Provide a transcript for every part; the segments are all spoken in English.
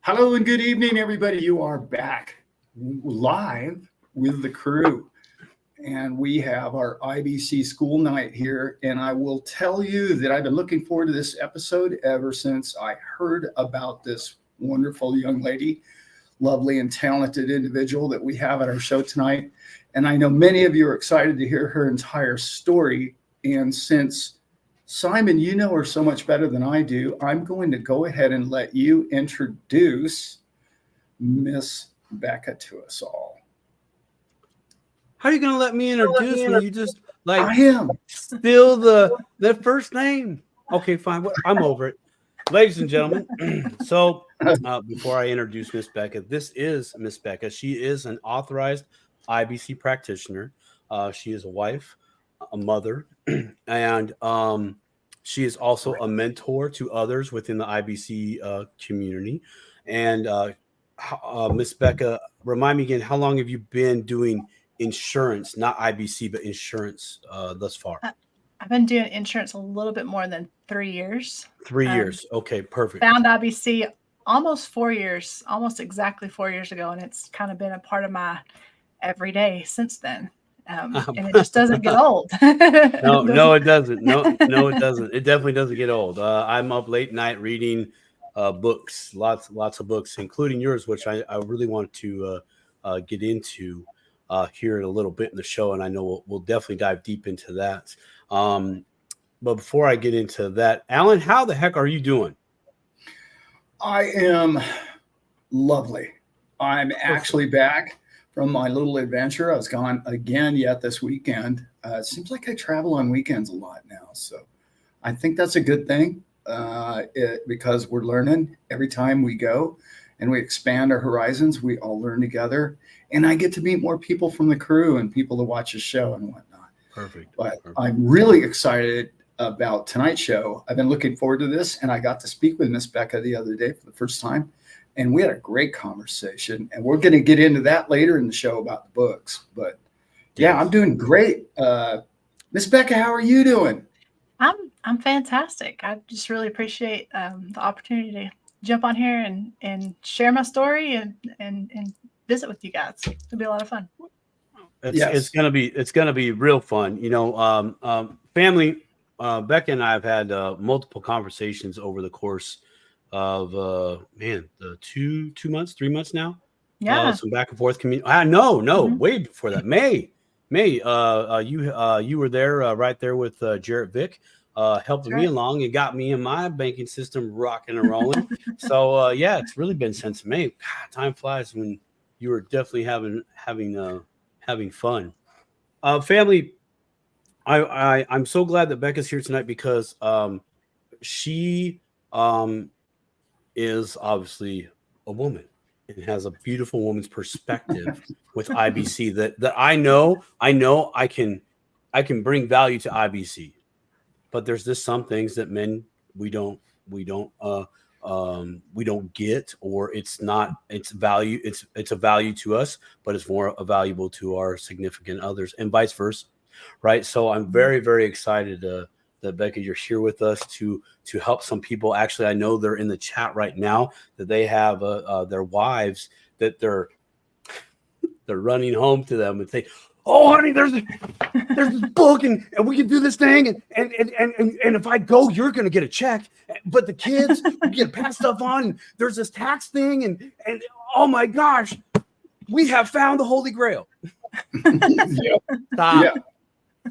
Hello and good evening, everybody. You are back live with the crew, and we have our IBC school night here. And I will tell you that I've been looking forward to this episode ever since I heard about this wonderful young lady, lovely and talented individual that we have at our show tonight. And I know many of you are excited to hear her entire story. And since Simon, you know her so much better than I do, I'm going to go ahead and let you introduce Miss Becca to us all. How are you going to let me introduce when you just I am steal the first name? Okay, fine. I'm over it. Ladies and gentlemen, so before I introduce Miss Becca, this is Miss Becca. She is an authorized IBC practitioner. She is a wife, a mother, and she is also a mentor to others within the IBC community. And Miss Becca, remind me again, how long have you been doing insurance, not IBC, but insurance thus far? I've been doing insurance a little bit more than 3 years. 3 years. Okay, perfect. Found IBC almost 4 years, almost exactly 4 years ago. And it's kind of been a part of my everyday since then. And it just doesn't get old. No, it doesn't. No, it doesn't. It definitely doesn't get old. I'm up late night reading books, lots of books, including yours, which I really want to get into here in a little bit in the show, and I know we'll definitely dive deep into that. But before I get into that, Allan, how the heck are you doing? I am lovely. I'm actually back from my little adventure. I was gone again yet this weekend. It seems like I travel on weekends a lot now. So I think that's a good thing because we're learning every time we go and we expand our horizons. We all learn together. And I get to meet more people from the crew and people to watch the show and whatnot. Perfect. But I'm really excited about tonight's show. I've been looking forward to this. And I got to speak with Miss Becca the other day for the first time. And we had a great conversation, and we're going to get into that later in the show about the books. But yeah, I'm doing great. Miss Becca, how are you doing? I'm fantastic. I just really appreciate the opportunity to jump on here and share my story and visit with you guys. It'll be a lot of fun. It's gonna be real fun. You know, family. Becca and I have had multiple conversations over the course of 2 months, 3 months now. Yeah, some back and forth community. No, way before that. May. You were there right there with Jarrett Vick, helping me along and got me and my banking system rocking and rolling. So yeah, it's really been since May. God, time flies when you were definitely having fun. Family, I'm so glad that Becca's here tonight because she is obviously a woman and has a beautiful woman's perspective with IBC that I know I can bring value to IBC, but there's just some things that men we don't get, or it's a value to us, but it's more valuable to our significant others and vice versa, right? So I'm very, very excited that Becca, you're here with us to help some people. Actually, I know they're in the chat right now that they have their wives that they're running home to them and say, "Oh, honey, there's this book and we can do this thing and if I go, you're gonna get a check, but the kids you get to pass stuff on. And there's this tax thing and oh my gosh, we have found the Holy Grail." Yeah.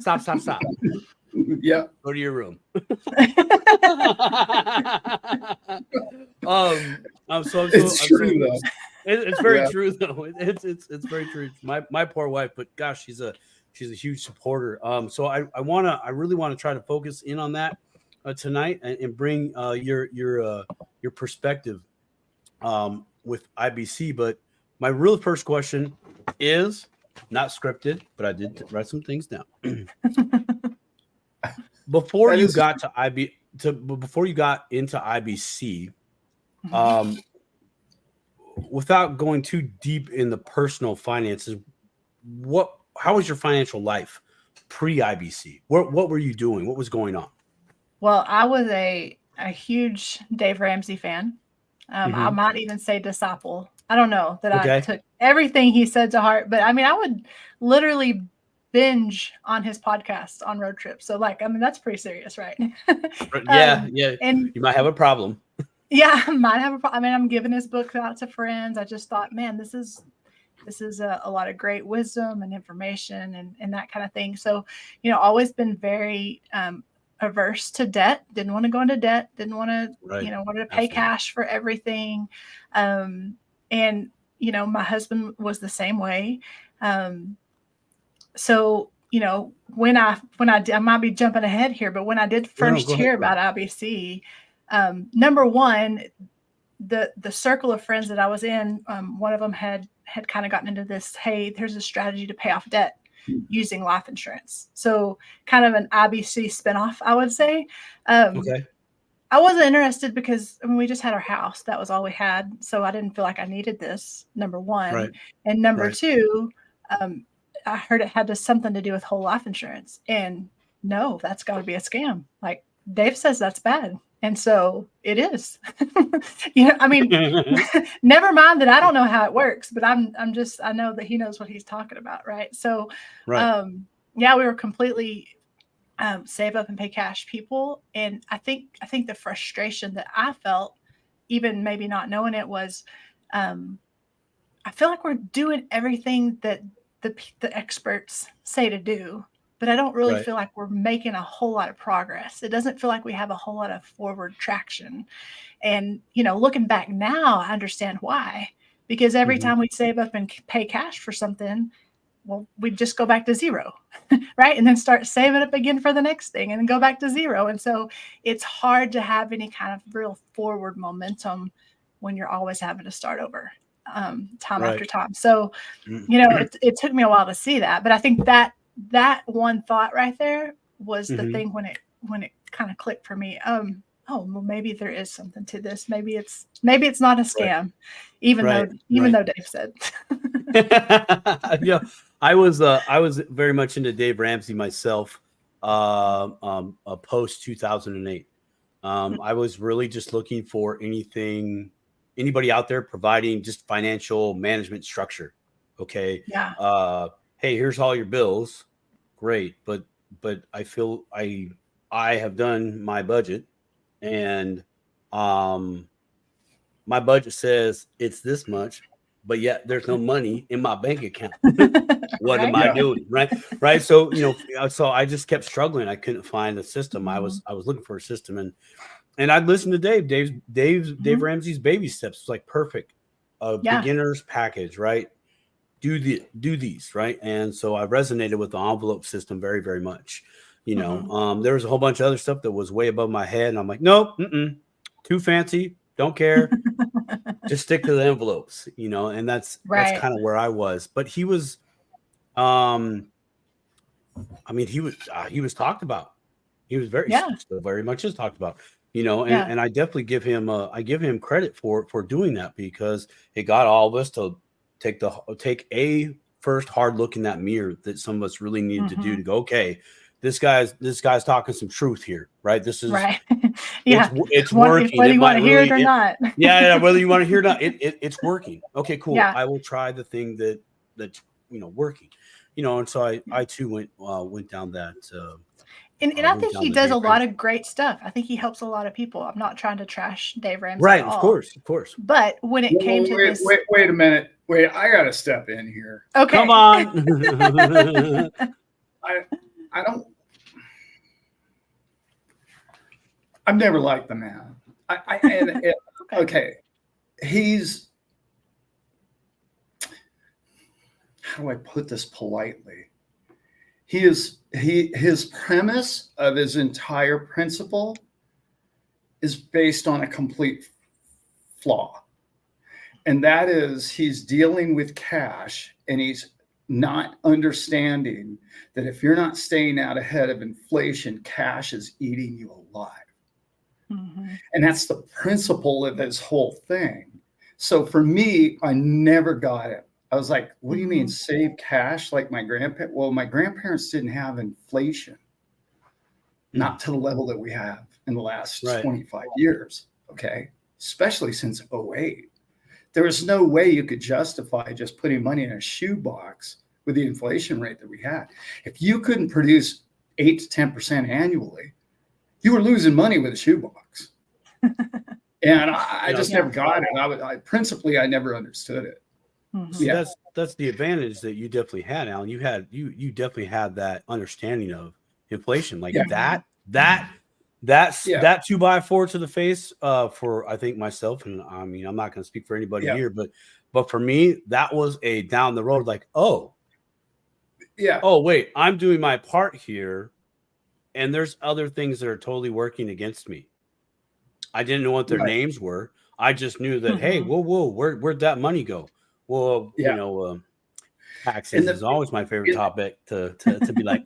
Stop. Yeah. Go to your room. It's true though. It's very true though. It's very true. My poor wife, but gosh, she's a huge supporter. So I really want to try to focus in on that tonight and bring your perspective with IBC. But my real first question is not scripted, but I did write some things down. Before you got into IBC, without going too deep in the personal finances, how was your financial life pre-IBC? What were you doing? What was going on? Well, I was a huge Dave Ramsey fan. I might even say disciple. I don't know that Okay. I took everything he said to heart, but I mean, I would literally binge on his podcast on road trips. So like, I mean, that's pretty serious, right? Yeah. And you might have a problem. yeah, I might have a problem. I mean, I'm giving his book out to friends. I just thought, man, this is a lot of great wisdom and information and that kind of thing. So, always been very averse to debt. Didn't want to go into debt. Didn't want to, Right. wanted to pay cash for everything. And, my husband was the same way. So, when I might be jumping ahead here, but when I did first hear about IBC, number one, the circle of friends that I was in, one of them had kind of gotten into this, hey, there's a strategy to pay off debt using life insurance. So kind of an IBC spinoff, I would say. Okay. I wasn't interested because we just had our house. That was all we had. So I didn't feel like I needed this, number one. Right. And number two, I heard it had something to do with whole life insurance. And no, that's got to be a scam. Like Dave says, that's bad. And so it is. I mean, never mind that I don't know how it works, but I know that he knows what he's talking about, right? So, right. we were completely save up and pay cash people, and I think the frustration that I felt, even maybe not knowing it, was I feel like we're doing everything that the experts say to do. But I don't really feel like we're making a whole lot of progress. It doesn't feel like we have a whole lot of forward traction. And, looking back now, I understand why. Because every time we save up and pay cash for something, well, we just go back to zero, right? And then start saving up again for the next thing and then go back to zero. And so it's hard to have any kind of real forward momentum when you're always having to start over time after time. So, it took me a while to see that. But I think that one thought right there was the thing when it kind of clicked for me. Well, maybe there is something to this. Maybe it's not a scam, even though Dave said. Yeah, I was very much into Dave Ramsey myself. Post 2008, I was really just looking for anybody out there providing just financial management structure. Okay. Yeah. Hey, here's all your bills. Great. But I feel I have done my budget, and my budget says it's this much, but yet there's no money in my bank account. What am I doing? Right. So, so I just kept struggling. I couldn't find a system. I was looking for a system, and I'd listen to Dave Ramsey's baby steps. It's like perfect. Beginner's package, right? Do these, right? And so I resonated with the envelope system very, very much. There was a whole bunch of other stuff that was way above my head, and I'm like, nope, too fancy, don't care. Just stick to the envelopes, and that's kind of where I was. But he was, he was talked about. He was still very much is talked about. And I definitely give him credit for doing that, because it got all of us to take a first hard look in that mirror that some of us really needed to do, to go, okay, this guy's talking some truth here, right? This is right. Yeah, it's working. Whether you want to hear it or not. Whether you want to hear it or not, it's working. Okay, cool. Yeah. I will try the thing that's working. And so I too went down that. And I think he does a lot of great stuff. I think he helps a lot of people. I'm not trying to trash Dave Ramsey right, at all. of course. But when it came to this, wait a minute. Wait, I got to step in here. Okay, come on. I don't. I've never liked the man. Okay, he's. How do I put this politely? His premise of his entire principle is based on a complete flaw. And that is, he's dealing with cash, and he's not understanding that if you're not staying out ahead of inflation, cash is eating you alive. And that's the principle of this whole thing. So for me, I never got it. I was like, what do you mean save cash like my grandparents? Well, my grandparents didn't have inflation, not to the level that we have in the last 25 years. Okay. especially since '08. There was no way you could justify just putting money in a shoebox with the inflation rate that we had. If you couldn't produce 8 to 10% annually, you were losing money with a shoebox. And I just never got it. Principally, I never understood it. So that's the advantage that you definitely had, Allan. You definitely had that understanding of inflation, like that 2x4 to the face for, I think, myself, and I mean, I'm not going to speak for anybody here, but for me, that was a down the road, like, oh wait, I'm doing my part here, and there's other things that are totally working against me. I didn't know what their names were. I just knew that, hey, whoa, where'd that money go? Well, taxes is always my favorite topic to be like,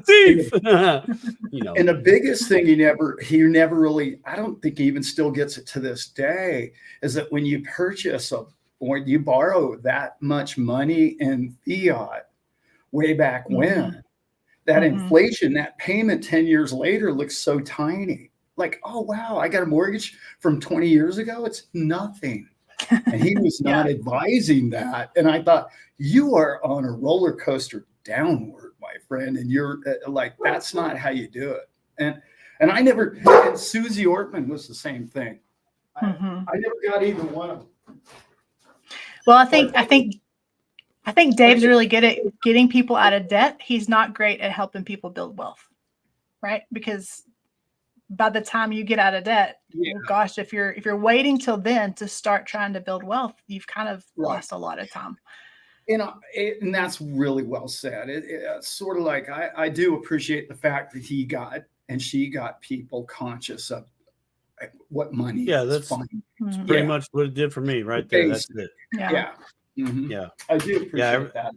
thief. And the biggest thing he never really, I don't think he even still gets it to this day, is that when you purchase or you borrow that much money in fiat way back when, that inflation, that payment 10 years later looks so tiny. Like, oh, wow, I got a mortgage from 20 years ago. It's nothing. And he was not advising that. And I thought, you are on a roller coaster downward, my friend. And you're like, that's not how you do it. And Susie Ortman was the same thing. I never got either one of them. Well, I think Dave's really good at getting people out of debt. He's not great at helping people build wealth, right? Because by the time you get out of debt, oh gosh, if you're waiting till then to start trying to build wealth, you've kind of lost a lot of time. And that's really well said. It's sort of like, I do appreciate the fact that he got and she got people conscious of what money is. That's fine. Pretty much what it did for me right there. That's it. Yeah. I do appreciate that.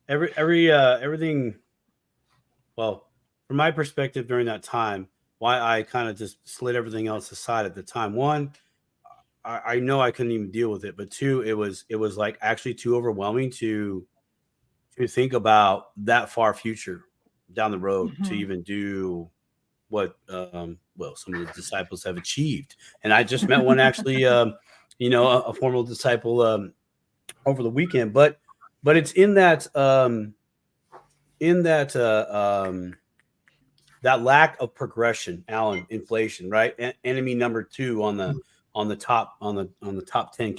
Everything. Well, from my perspective during that time, why I kind of just slid everything else aside at the time. One, I know I couldn't even deal with it, but two, it was like actually too overwhelming to think about that far future down the road to even do what some of the disciples have achieved. And I just met one actually, a formal disciple over the weekend, but it's in that that lack of progression, Allan, inflation, right? Enemy number 2 on the top 10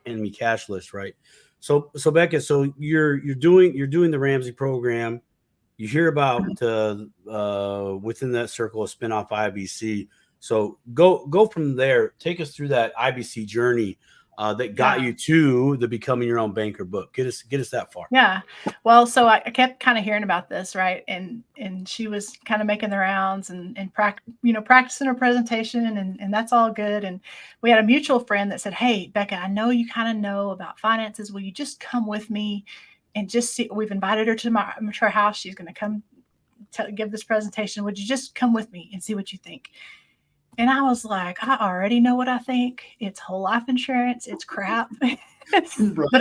enemy cash list, right? So Becca, so you're doing the Ramsey program. You hear about within that circle of spinoff IBC. So go from there. Take us through that IBC journey that got you to the Becoming Your Own Banker book. Get us that far. Yeah. Well, so I kept kind of hearing about this, right? And she was kind of making the rounds and practicing her presentation, and that's all good. And we had a mutual friend that said, "Hey, Becca, I know you kind of know about finances. Will you just come with me and just see? We've invited her to our house. She's going to come give this presentation. Would you just come with me and see what you think?" And I was like, I already know what I think. It's whole life insurance. It's crap. But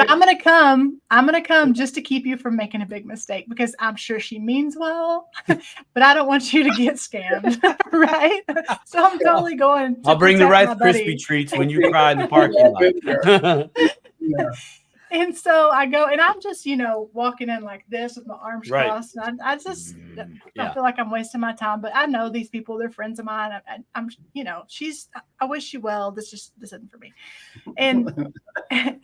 I'm going to come just to keep you from making a big mistake, because I'm sure she means well, but I don't want you to get scammed. Right. So I'm totally going. I'll bring the Rice Krispie treats when you cry in the parking lot. And so I go, and I'm just, walking in like this with my arms crossed. And I feel like I'm wasting my time, but I know these people, they're friends of mine. I'm I wish you well. This isn't for me. And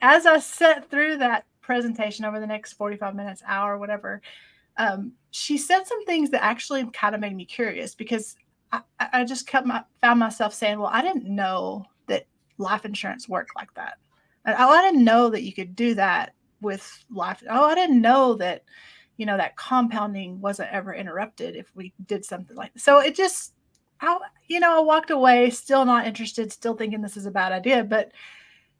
as I sat through that presentation over the next 45 minutes, hour, whatever, she said some things that actually kind of made me curious, because I just found myself saying, well, I didn't know that life insurance worked like that. Oh, I didn't know that you could do that with life. Oh, I didn't know that, that compounding wasn't ever interrupted if we did something like that. So it just, I walked away still not interested, still thinking this is a bad idea. But,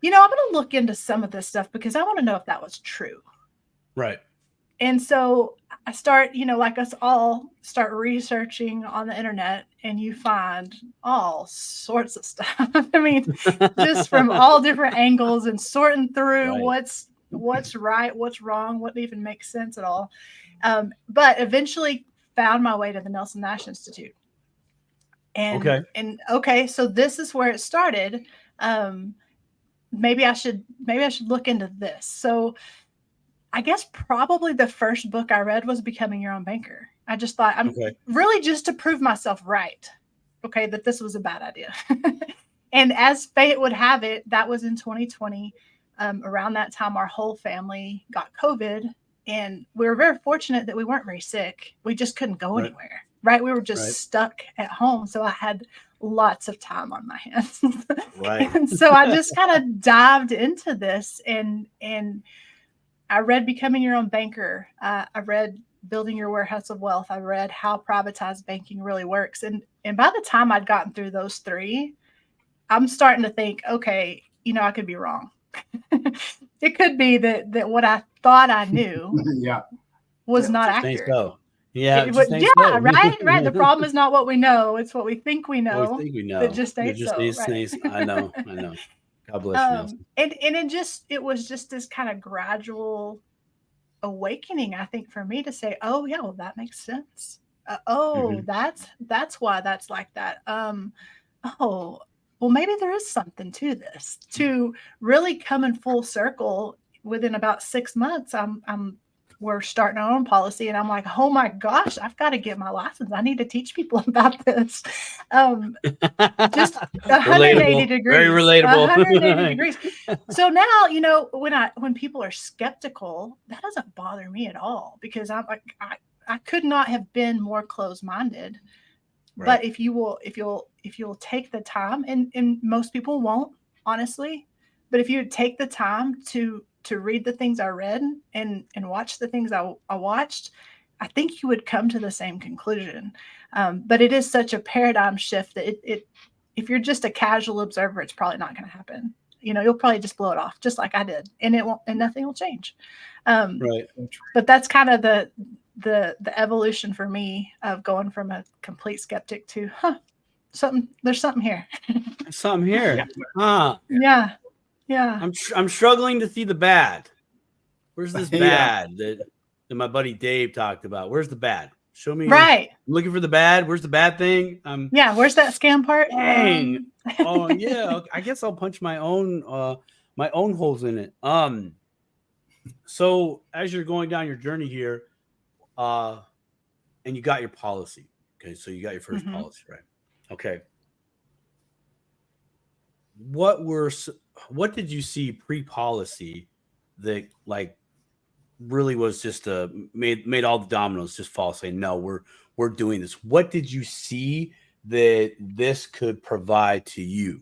I'm going to look into some of this stuff because I want to know if that was true. Right. And so I start, like us all, start researching on the internet, and you find all sorts of stuff. I mean, just from all different angles and sorting through what's right, what's wrong, what even makes sense at all. But eventually found my way to the Nelson Nash Institute. And okay, so this is where it started. Maybe I should look into this. So I guess probably the first book I read was Becoming Your Own Banker. I just thought I'm really just to prove myself right. Okay, that this was a bad idea. And as fate would have it, that was in 2020. Around that time, our whole family got COVID, and we were very fortunate that we weren't very sick. We just couldn't go anywhere, right? We were just stuck at home. So I had lots of time on my hands. And so I just kind of dived into this, and I read Becoming Your Own Banker. I read Building Your Warehouse of Wealth. I read How Privatized Banking Really Works. And by the time I'd gotten through those three, I'm starting to think, okay, I could be wrong. It could be that what I thought I knew was not accurate. So. Right. The problem is not what we know; it's what we think we know. What we think we know. That just ain't so. Right. I know. God bless you. And it was just this kind of gradual awakening, I think, for me to say, oh yeah, well that makes sense. That's why that's like that. Oh, well, maybe there is something to this. To really come in full circle within about 6 months, we're starting our own policy, and I'm like, oh my gosh, I've got to get my license. I need to teach people about this. Just 180 degrees. Very relatable. 180 degrees. So now, when people are skeptical, that doesn't bother me at all, because I'm like, I could not have been more closed-minded. Right. But if you'll take the time, and most people won't, honestly, but if you take the time to read the things I read and watch the things I watched, I think you would come to the same conclusion. But it is such a paradigm shift that if you're just a casual observer, it's probably not going to happen. You'll probably just blow it off, just like I did, and nothing will change. But that's kind of the evolution for me of going from a complete skeptic to, there's something here. Something here. Yeah. I'm struggling to see the bad. Where's this bad that my buddy Dave talked about? Where's the bad? Show me. Right. I'm looking for the bad. Where's the bad thing? Where's that scam part? Dang. Oh yeah. I guess I'll punch my own holes in it. So as you're going down your journey here, and you got your policy. Okay, so you got your first policy, right? Okay. What did you see pre-policy that really was just made all the dominoes just fall, saying no, we're doing this? What did you see that this could provide to you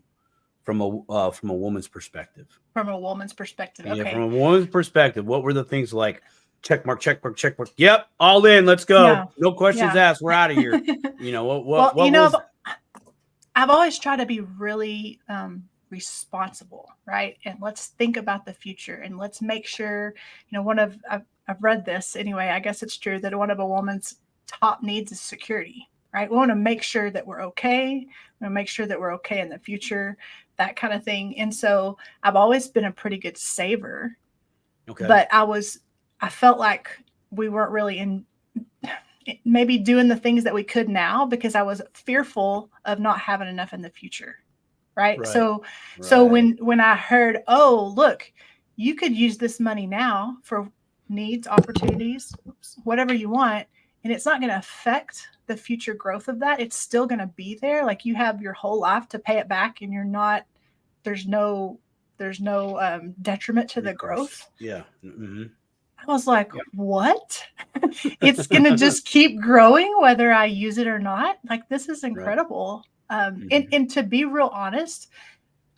from a woman's perspective? From a woman's perspective, okay. Yeah, from a woman's perspective, what were the things like? Check mark. Yep, all in. Let's go. No questions asked. We're out of here. I've always tried to be really responsible, right? And let's think about the future, and let's make sure. I've read this anyway. I guess it's true that one of a woman's top needs is security, right? We want to make sure that we're okay. We want to make sure that we're okay in the future, that kind of thing. And so I've always been a pretty good saver. Okay. But I felt like we weren't really maybe doing the things that we could now, because I was fearful of not having enough in the future. Right. So when I heard, oh, look, you could use this money now for needs, opportunities, whatever you want, and it's not going to affect the future growth of that. It's still going to be there. Like, you have your whole life to pay it back, and there's no detriment to the growth. Yeah. Mm-hmm. I was like, what? It's going to just keep growing whether I use it or not. Like, this is incredible. And to be real honest,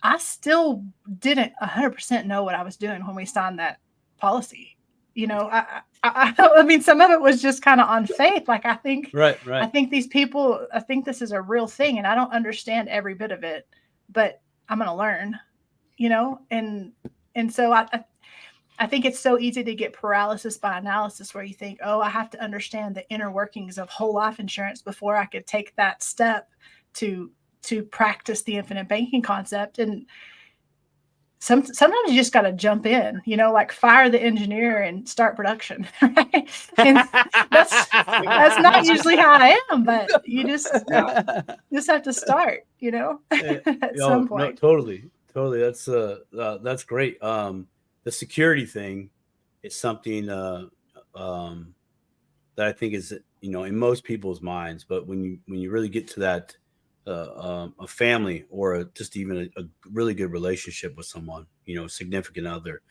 I still didn't 100% know what I was doing when we signed that policy. I mean, some of it was just kind of on faith. Like, I think, I think these people, I think this is a real thing, and I don't understand every bit of it, but I'm going to learn, and so I think it's so easy to get paralysis by analysis, where you think, oh, I have to understand the inner workings of whole life insurance before I could take that step to practice the infinite banking concept. And sometimes you just got to jump in, like fire the engineer and start production. Right? And that's not usually how I am, but you just have to start, at some point. No, totally. That's great. The security thing is something that I think is, in most people's minds, but when you really get to that, a family or just even a really good relationship with someone, significant other,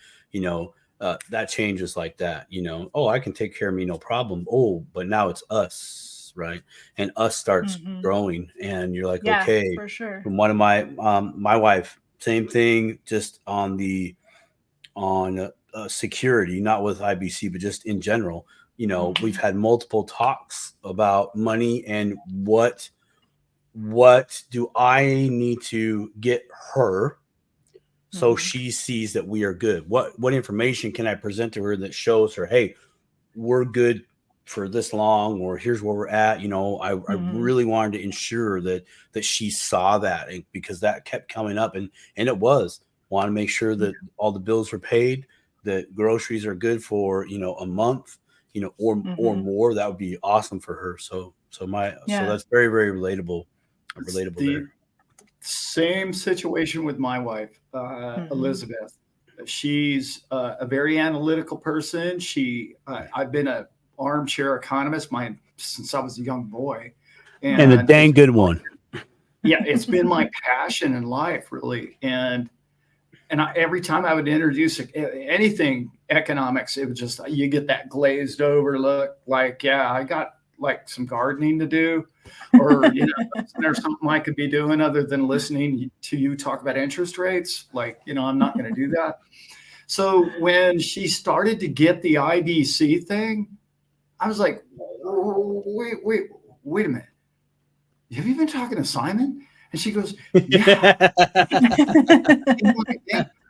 that changes like that. Oh, I can take care of me, no problem. Oh, but now it's us, right? And us starts growing, and you're like, Yeah, okay. for sure. From one of my wife, same thing, just on security, not with IBC, but just in general. We've had multiple talks about money and what do I need to get her so she sees that we are good? What information can I present to her that shows her, hey, we're good for this long, or here's where we're at. I really wanted to ensure that she saw that, because that kept coming up, and it want to make sure that all the bills are paid, that groceries are good for a month, or more. That would be awesome for her. So that's very, very relatable there. Same situation with my wife, Elizabeth. She's a very analytical person. I've been an armchair economist since I was a young boy, and a dang good one. Yeah, it's been my passion in life, really. And every time I would introduce anything economics, it was just, you get that glazed over look, like, yeah, I got like some gardening to do, or there's something I could be doing other than listening to you talk about interest rates. Like, I'm not going to do that. So when she started to get the IBC thing, I was like, wait a minute. Have you been talking to Simon? And she goes, yeah.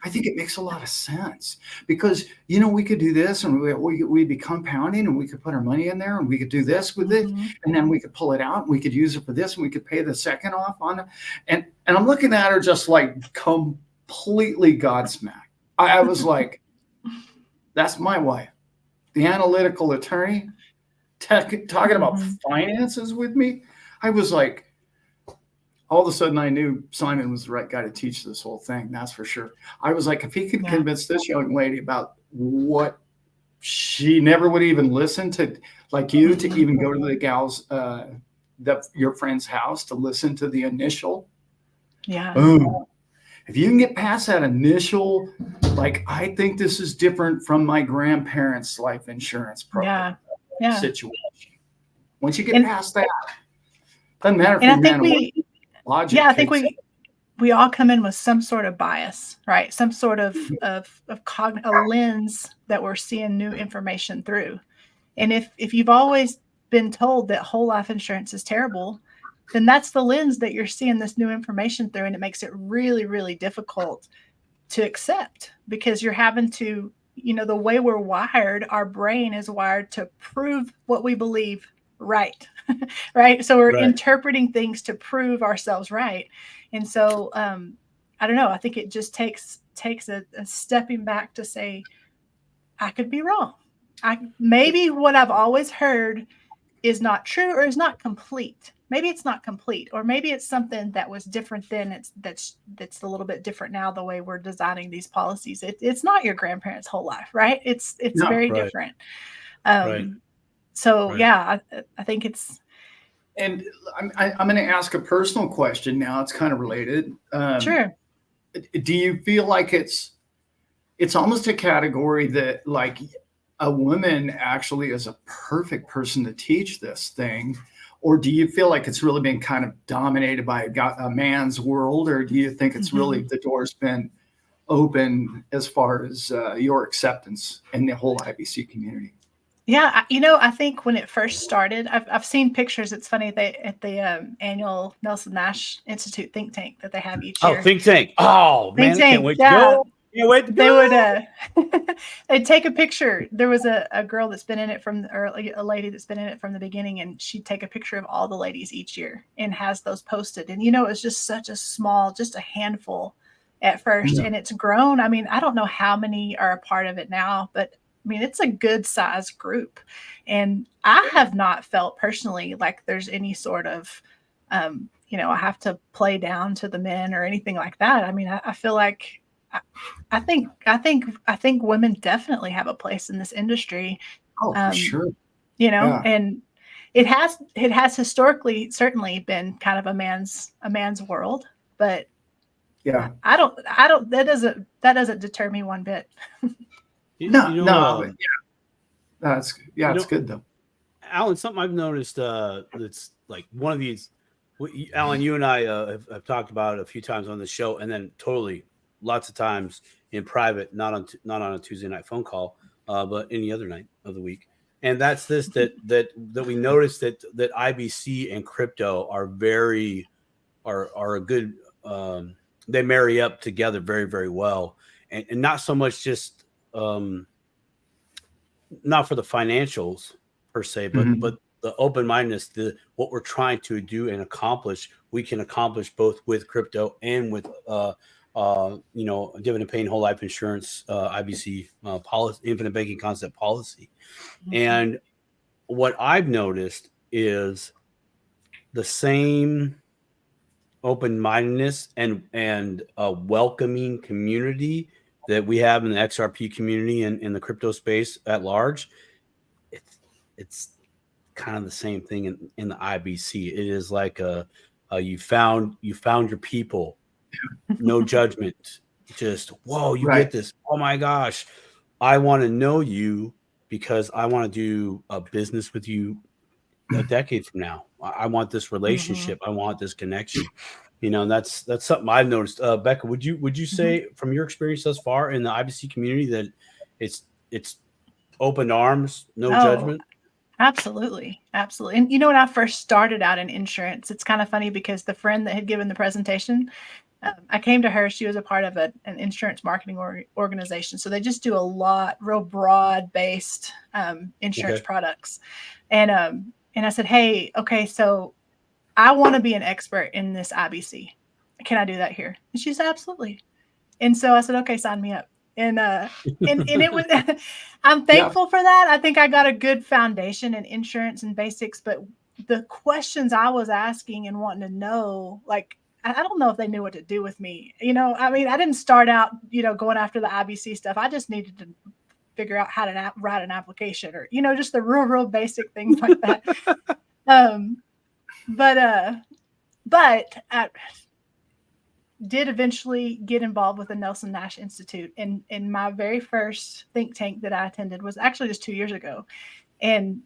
I think it makes a lot of sense, because, we could do this, and we'd be compounding, and we could put our money in there, and we could do this with it, and then we could pull it out, and we could use it for this, and we could pay the second off on it. And I'm looking at her just like completely godsmacked. I was like, that's my wife, the analytical attorney, talking about finances with me. I was like, all of a sudden I knew Simon was the right guy to teach this whole thing. That's for sure. I was like, if he could convince this young lady about what she never would even listen to, like you, to even go to the gal's, your friend's house to listen to the initial. Yeah. Boom. If you can get past that initial, like, I think this is different from my grandparents' life insurance program situation. Once you get past that, doesn't matter if you're man or woman. Logic. I think we all come in with some sort of bias, right? Some sort of a lens that we're seeing new information through. And if you've always been told that whole life insurance is terrible, then that's the lens that you're seeing this new information through, and it makes it really, really difficult to accept, because you're having to, the way we're wired, our brain is wired to prove what we believe right. Right. So we're interpreting things to prove ourselves right. And so I don't know. I think it just takes a stepping back to say, I could be wrong. Maybe what I've always heard is not true, or is not complete. Maybe it's not complete, or maybe it's something that was different then. That's a little bit different now, the way we're designing these policies. It's not your grandparents' whole life, right? It's very different. So I think it's. And I'm going to ask a personal question now. It's kind of related. Sure. Do you feel like it's almost a category that, like, a woman actually is a perfect person to teach this thing? Or do you feel like it's really been kind of dominated by a man's world? Or do you think it's really, the door's been open as far as your acceptance in the whole IBC community? Yeah, I think when it first started, I've seen pictures. It's funny, at the annual Nelson Nash Institute think tank that they have each year. Oh, think tank! Oh man, I can't wait to go. Can't wait to go. They would they'd take a picture. There was a girl that's been in it or a lady that's been in it from the beginning, and she'd take a picture of all the ladies each year and has those posted. And it's just such a small, just a handful at first, Yeah. and it's grown. I mean, I don't know how many are a part of it now, but I mean, it's a good size group. And I have not felt personally like there's any sort of, I have to play down to the men or anything like that. I mean, I feel like, I think women definitely have a place in this industry. Oh, for sure. Yeah. And it has historically certainly been kind of a man's world, but Yeah. I don't, that doesn't deter me one bit. No. It's good though. Allan, something I've noticed that's like one of these, Allan, you and I have talked about it a few times on the show, and then totally lots of times in private, not on a Tuesday night phone call, but any other night of the week. And that's this, that we noticed that IBC and crypto are a good, they marry up together very, very well, and not so much just not for the financials per se, but the open-mindedness, what we're trying to do and accomplish, we can accomplish both with crypto and with dividend paying whole life insurance, IBC policy, infinite banking concept policy. And what I've noticed is the same open-mindedness and a welcoming community that we have in the XRP community and in the crypto space at large. It's kind of the same thing in the IBC. It is like you found your people, no judgment, just whoa, you get this. Oh my gosh, I want to know you because I want to do a business with you a decade from now. I want this relationship. I want this connection. And that's something I've noticed. Becca, would you say from your experience thus far in the IBC community that it's open arms, no judgment? Absolutely. Absolutely. And when I first started out in insurance, it's kind of funny because the friend that had given the presentation, I came to her. She was a part of an insurance marketing organization. So they just do a lot, real broad based insurance products. And I said, hey, okay, so I want to be an expert in this IBC. Can I do that here? And she said, absolutely. And so I said, okay, sign me up. And it was, I'm thankful for that. I think I got a good foundation in insurance and basics, but the questions I was asking and wanting to know, like, I don't know if they knew what to do with me. I mean, I didn't start out, going after the IBC stuff. I just needed to figure out how to write an application or, just the real basic things like that. But I did eventually get involved with the Nelson Nash Institute. And my very first think tank that I attended was actually just 2 years ago. And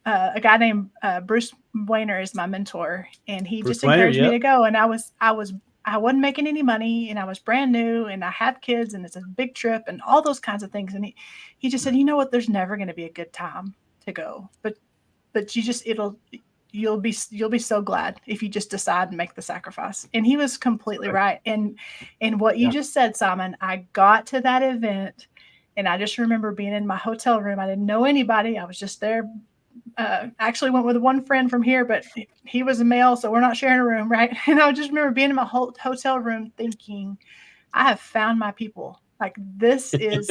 a guy named Bruce Wayner is my mentor. And he just encouraged me to go. And I wasn't making any money and I was brand new and I have kids and it's a big trip and all those kinds of things. And he just said, you know what, there's never going to be a good time to go, but you'll be so glad if you just decide and make the sacrifice. And he was completely right. And what you just said, Simon, I got to that event and I just remember being in my hotel room. I didn't know anybody. I was just there. Actually went with one friend from here, but he was a male, so we're not sharing a room, right? And I just remember being in my hotel room thinking, I have found my people. Like this is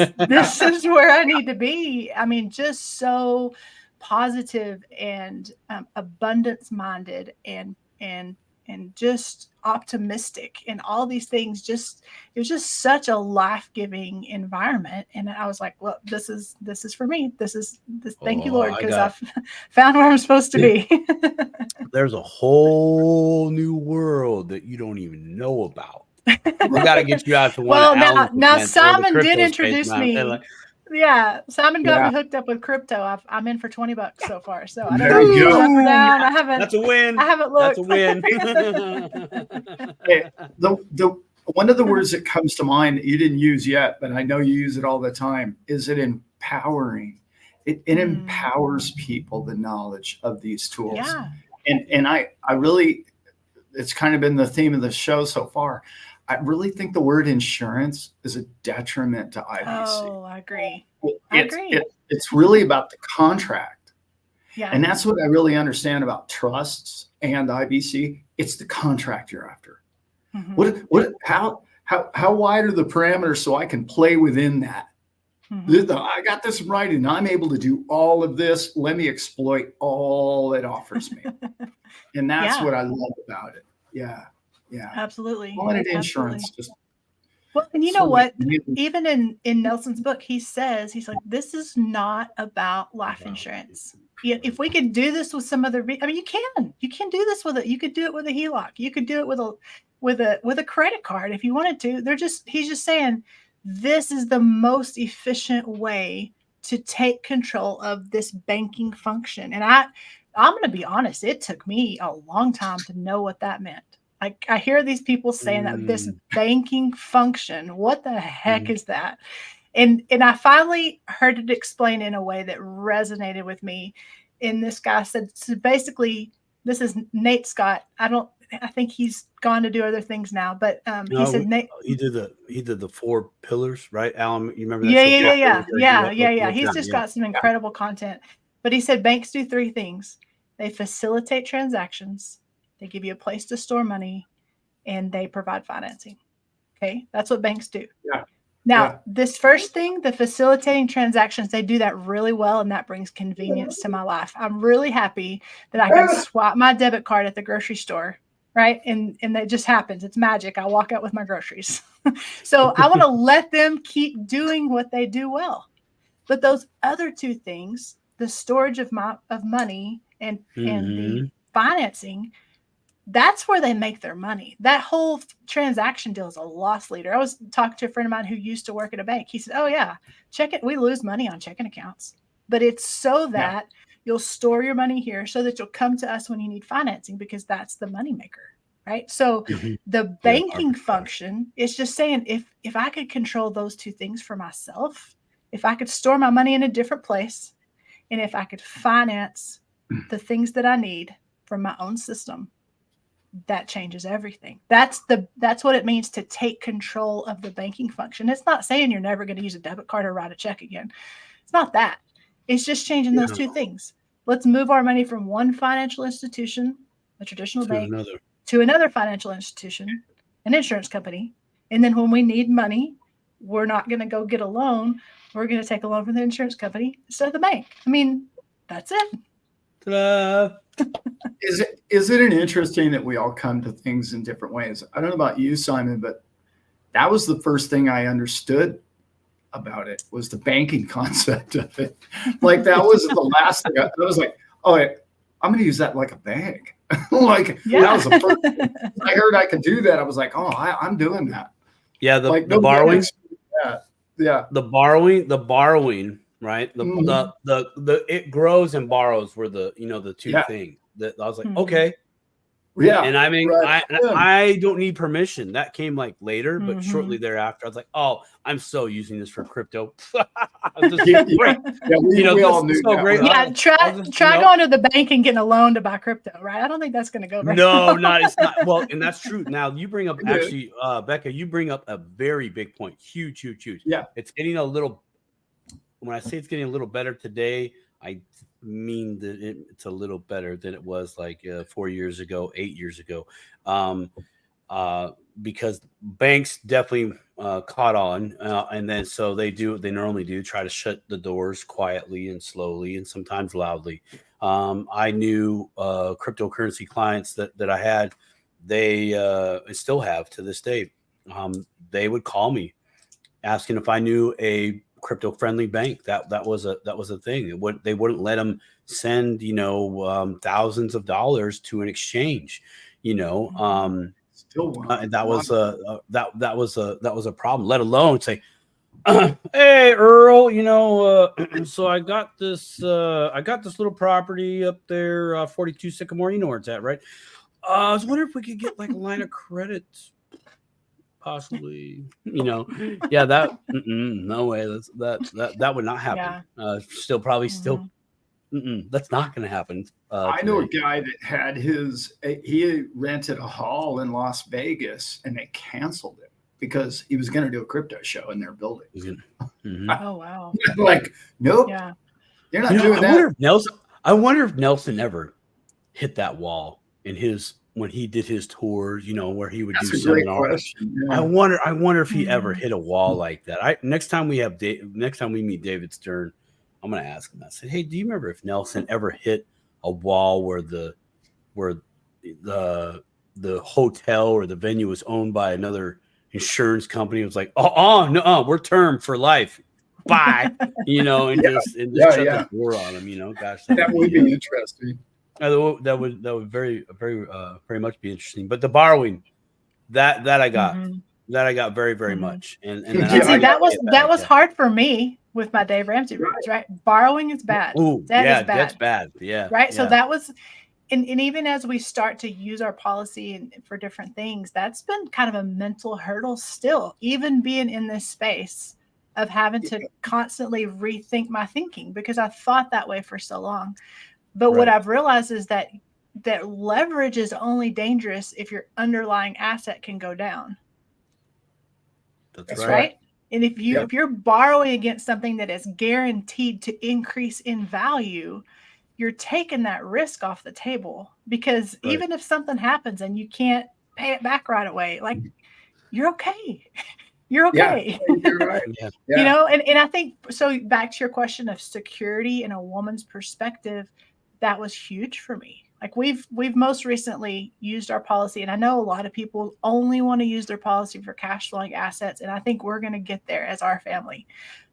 where I need to be. I mean, just so positive and abundance minded and just optimistic and all these things. It was just such a life-giving environment. And I was like, well, this is for me. Thank you, Lord, because I've found where I'm supposed to be. There's a whole new world that you don't even know about. We got to get you out to one. Well, now Simon did introduce me. Yeah, Simon got me hooked up with crypto. I'm in for $20 so far. So I don't know if it's up or down. I haven't. That's a win. I haven't looked. That's a win. Hey, the one of the words that comes to mind that you didn't use yet, but I know you use it all the time, is it empowering. It empowers people, the knowledge of these tools. Yeah. And I really, it's kind of been the theme of the show so far. I really think the word insurance is a detriment to IBC. Oh, I agree. It's really about the contract. Yeah. And that's what I really understand about trusts and IBC. It's the contract you're after. How how wide are the parameters so I can play within that? I got this right, and I'm able to do all of this. Let me exploit all it offers me. And that's what I love about it. Yeah. Absolutely. Calling it insurance. Just well, and you know what? Even in Nelson's book, he's like, this is not about life insurance. If we could do this with some other, I mean, you can do this with it. You could do it with a HELOC. You could do it with a credit card if you wanted to. He's just saying this is the most efficient way to take control of this banking function. And I'm going to be honest, it took me a long time to know what that meant. I hear these people saying that this banking function, what the heck is that? And I finally heard it explained in a way that resonated with me. And this guy said, so basically, this is Nate Scott. I think he's gone to do other things now, but he said Nate. He did the 4 pillars, right? Allan, you remember that? Yeah. He's just got some incredible content. But he said banks do 3 things. They facilitate transactions. They give you a place to store money, and they provide financing. Okay, that's what banks do. Yeah. Now, this first thing, the facilitating transactions, they do that really well, and that brings convenience to my life. I'm really happy that I can swap my debit card at the grocery store, right? And that just happens. It's magic. I walk out with my groceries. So I want to let them keep doing what they do well. But those other 2 things, the storage of money and the financing, that's where they make their money. That whole transaction deal is a loss leader. I was talking to a friend of mine who used to work at a bank. He said, oh yeah, we lose money on checking accounts, but it's so that you'll store your money here so that you'll come to us when you need financing, because that's the money maker, right? So the banking function is just saying, if I could control those 2 things for myself, if I could store my money in a different place, and if I could finance the things that I need from my own system, that changes everything. That's what it means to take control of the banking function. It's not saying you're never going to use a debit card or write a check again. It's not that. It's just changing those 2 things. Let's move our money from one financial institution, a traditional bank, to another financial institution, an insurance company. And then when we need money, we're not going to go get a loan. We're going to take a loan from the insurance company instead of the bank. I mean, that's it. Isn't it interesting that we all come to things in different ways? I don't know about you, Simon, but that was the first thing I understood about it, was the banking concept of it. Like, that was the last thing. I was like, oh, I'm going to use that like a bank. That was the first thing. I heard I could do that. I was like, oh, I'm doing that. Yeah, the borrowing. The borrowing. Right. The it grows and borrows were the 2 things that I was like, okay. Yeah. And I mean, I don't need permission. That came like later, but shortly thereafter, I was like, oh, I'm so using this for crypto. Great. We all knew so great. Yeah. Try going to the bank and getting a loan to buy crypto, right? I don't think that's going to go right. No, it's not. Well, and that's true. Now you bring up Becca, you bring up a very big point. Huge. Yeah. It's getting a little. When I say it's getting a little better today, I mean that it's a little better than it was like 4 years ago, 8 years ago, because banks definitely caught on, and then so they normally do try to shut the doors quietly and slowly and sometimes loudly. I knew cryptocurrency clients that I had, they still have to this day. They would call me asking if I knew a crypto friendly bank. That was a thing. They wouldn't let them send thousands of dollars to an exchange. That was a problem. Let alone say, hey Earl, so I got this little property up there, 42 Sycamore. You know where it's at, right? I was wondering if we could get like a line of credit. Possibly, no way. That would not happen. Yeah. That's not going to happen. I know a guy that had he rented a hall in Las Vegas and they canceled it because he was going to do a crypto show in their building. Oh wow! Like, nope. Yeah. You're not doing that. I wonder if Nelson ever hit that wall in his when he did his tours, where he would That's do a great seminars. question. I Yeah. wonder if he ever hit a wall like that. Next time we meet David Stern, I'm going to ask him. I said, "Hey, do you remember if Nelson ever hit a wall where the hotel or the venue was owned by another insurance company? It was like, no, we're term for life. Bye." And Yeah. just shut the door on him. Gosh, That would be interesting. that would very very much be interesting. But the borrowing that I got very very much, and then Yeah, see, I that was hard for me with my Dave Ramsey reads, right? Borrowing is bad. Ooh, That is yeah, bad. that's bad. Yeah, right. Yeah. So that was, and even as we start to use our policy and for different things, that's been kind of a mental hurdle still, even being in this space of having to constantly rethink my thinking, because I thought that way for so long. But what I've realized is that leverage is only dangerous if your underlying asset can go down. That's right. And if you're borrowing against something that is guaranteed to increase in value, you're taking that risk off the table, because even if something happens and you can't pay it back right away, like, you're okay. You're okay. Yeah, you're right. Yeah. And I think, so back to your question of security in a woman's perspective, that was huge for me. Like, we've most recently used our policy, and I know a lot of people only want to use their policy for cash flowing assets, and I think we're going to get there as our family.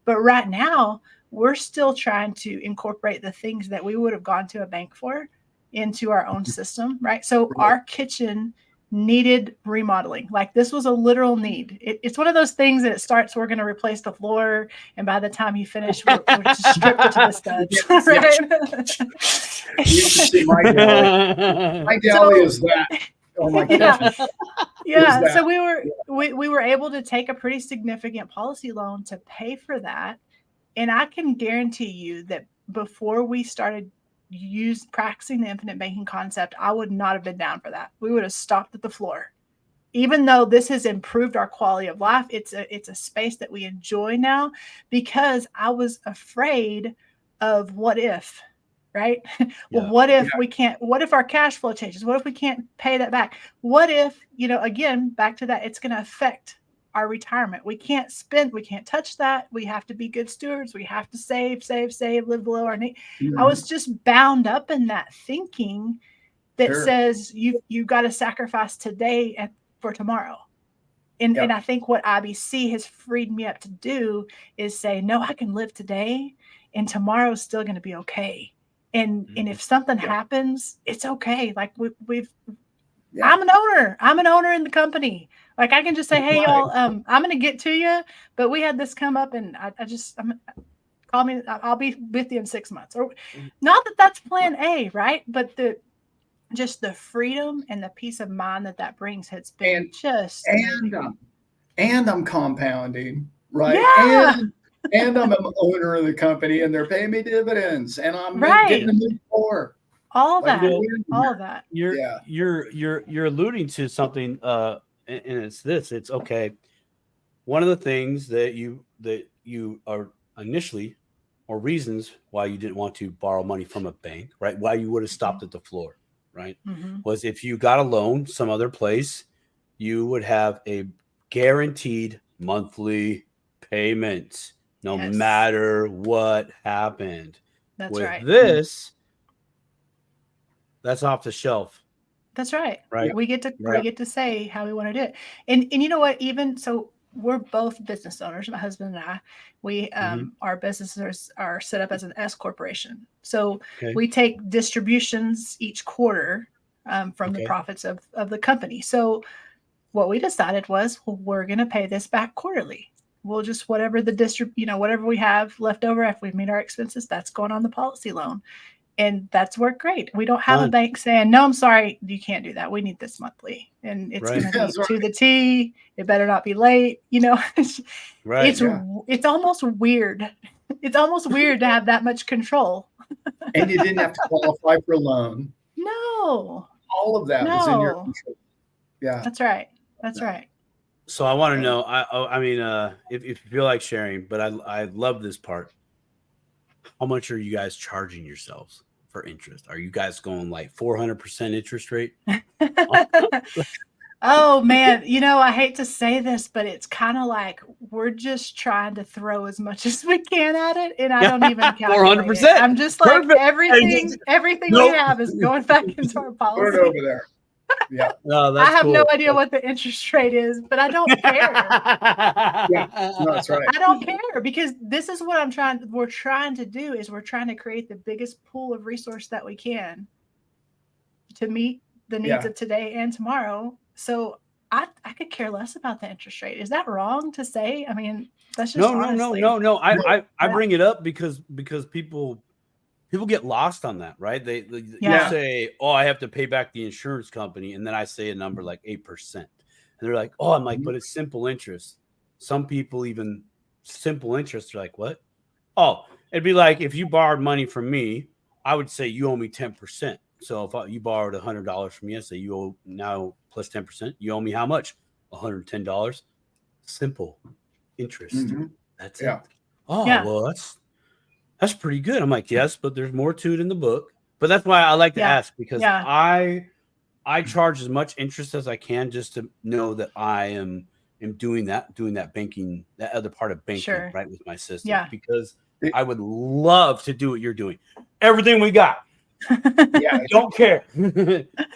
But right now, we're still trying to incorporate the things that we would have gone to a bank for into our own system, right? So our kitchen needed remodeling. Like, this was a literal need. It's one of those things that it starts, we're going to replace the floor, and by the time you finish, we're just stripped it to the studs. You should see my galley. My galley is that. Oh my goodness. Yeah. So we were able to take a pretty significant policy loan to pay for that. And I can guarantee you that before we started practicing the infinite banking concept, I would not have been down for that. We would have stopped at the floor. Even though this has improved our quality of life, it's a space that we enjoy now, because I was afraid of what if, right? Well, what if we can't, what if our cash flow changes? What if we can't pay that back? What if, again, back to that, it's going to affect our retirement. We can't spend, we can't touch that. We have to be good stewards. We have to save, live below our need. I was just bound up in that thinking that says you've got to sacrifice today for tomorrow. And I think what IBC has freed me up to do is say, no, I can live today, and tomorrow's still going to be okay. And if something happens, it's okay. Like, I'm an owner in the company. Like, I can just say, hey, y'all, I'm going to get to you, but we had this come up, and call me. I'll be with you in 6 months. Or not that that's plan A, right? But just the freedom and the peace of mind that brings has been and I'm compounding, right? Yeah. And I'm an owner of the company, and they're paying me dividends, and I'm getting a new floor. All that. You're alluding to something, and it's this. It's okay. One of the things that you are initially, or reasons why you didn't want to borrow money from a bank, right? Why you would have stopped at the floor, right? Was if you got a loan some other place, you would have a guaranteed monthly payment, no matter what happened. That's With right. This, that's off the shelf. That's right. Right. We get to say how we want to do it. And you know what? Even so, we're both business owners. My husband and I, we our businesses are set up as an S corporation. So we take distributions each quarter from the profits of the company. So what we decided was, well, we're going to pay this back quarterly. We'll just, whatever whatever we have left over after we meet our expenses, that's going on the policy loan. And that's worked great. We don't have a bank saying, no, I'm sorry, you can't do that. We need this monthly. And it's going to be to the T. It better not be late. It's almost weird. It's almost weird to have that much control. And you didn't have to qualify for a loan. No. All of that was in your control. Yeah. That's right. That's right. So I want to know, I mean, if you feel like sharing, but I love this part. How much are you guys charging yourselves for interest? Are you guys going like 400% interest rate? Oh man, I hate to say this, but it's kind of like we're just trying to throw as much as we can at it, and I don't even calculate 400%. it. I'm just like Perfect. everything Nope. we have is going back into our Put it policy. over there. Yeah. No, I that's have no cool. idea what the interest rate is, but I don't care. Yeah, no, that's right. I don't care because this is what we're trying to do is we're trying to create the biggest pool of resource that we can to meet the needs of today and tomorrow. So I could care less about the interest rate. Is that wrong to say? I mean, that's just No. I bring it up because people get lost on that, right? They you say, "Oh, I have to pay back the insurance company," and then I say a number like 8%, and they're like, "Oh," I'm like, "But it's simple interest." Some people even simple interest are like, "What?" Oh, it'd be like if you borrowed money from me, I would say you owe me 10%. So if you borrowed $100 from me, I say you owe now plus 10%. You owe me how much? $110. Simple interest. Mm-hmm. That's it. Oh, well, that's pretty good. I'm like, yes, but there's more to it in the book. But that's why I like to ask because I charge as much interest as I can just to know that I am doing that banking, that other part of banking, right, with my system. Yeah. Because I would love to do what you're doing. Everything we got. Don't care.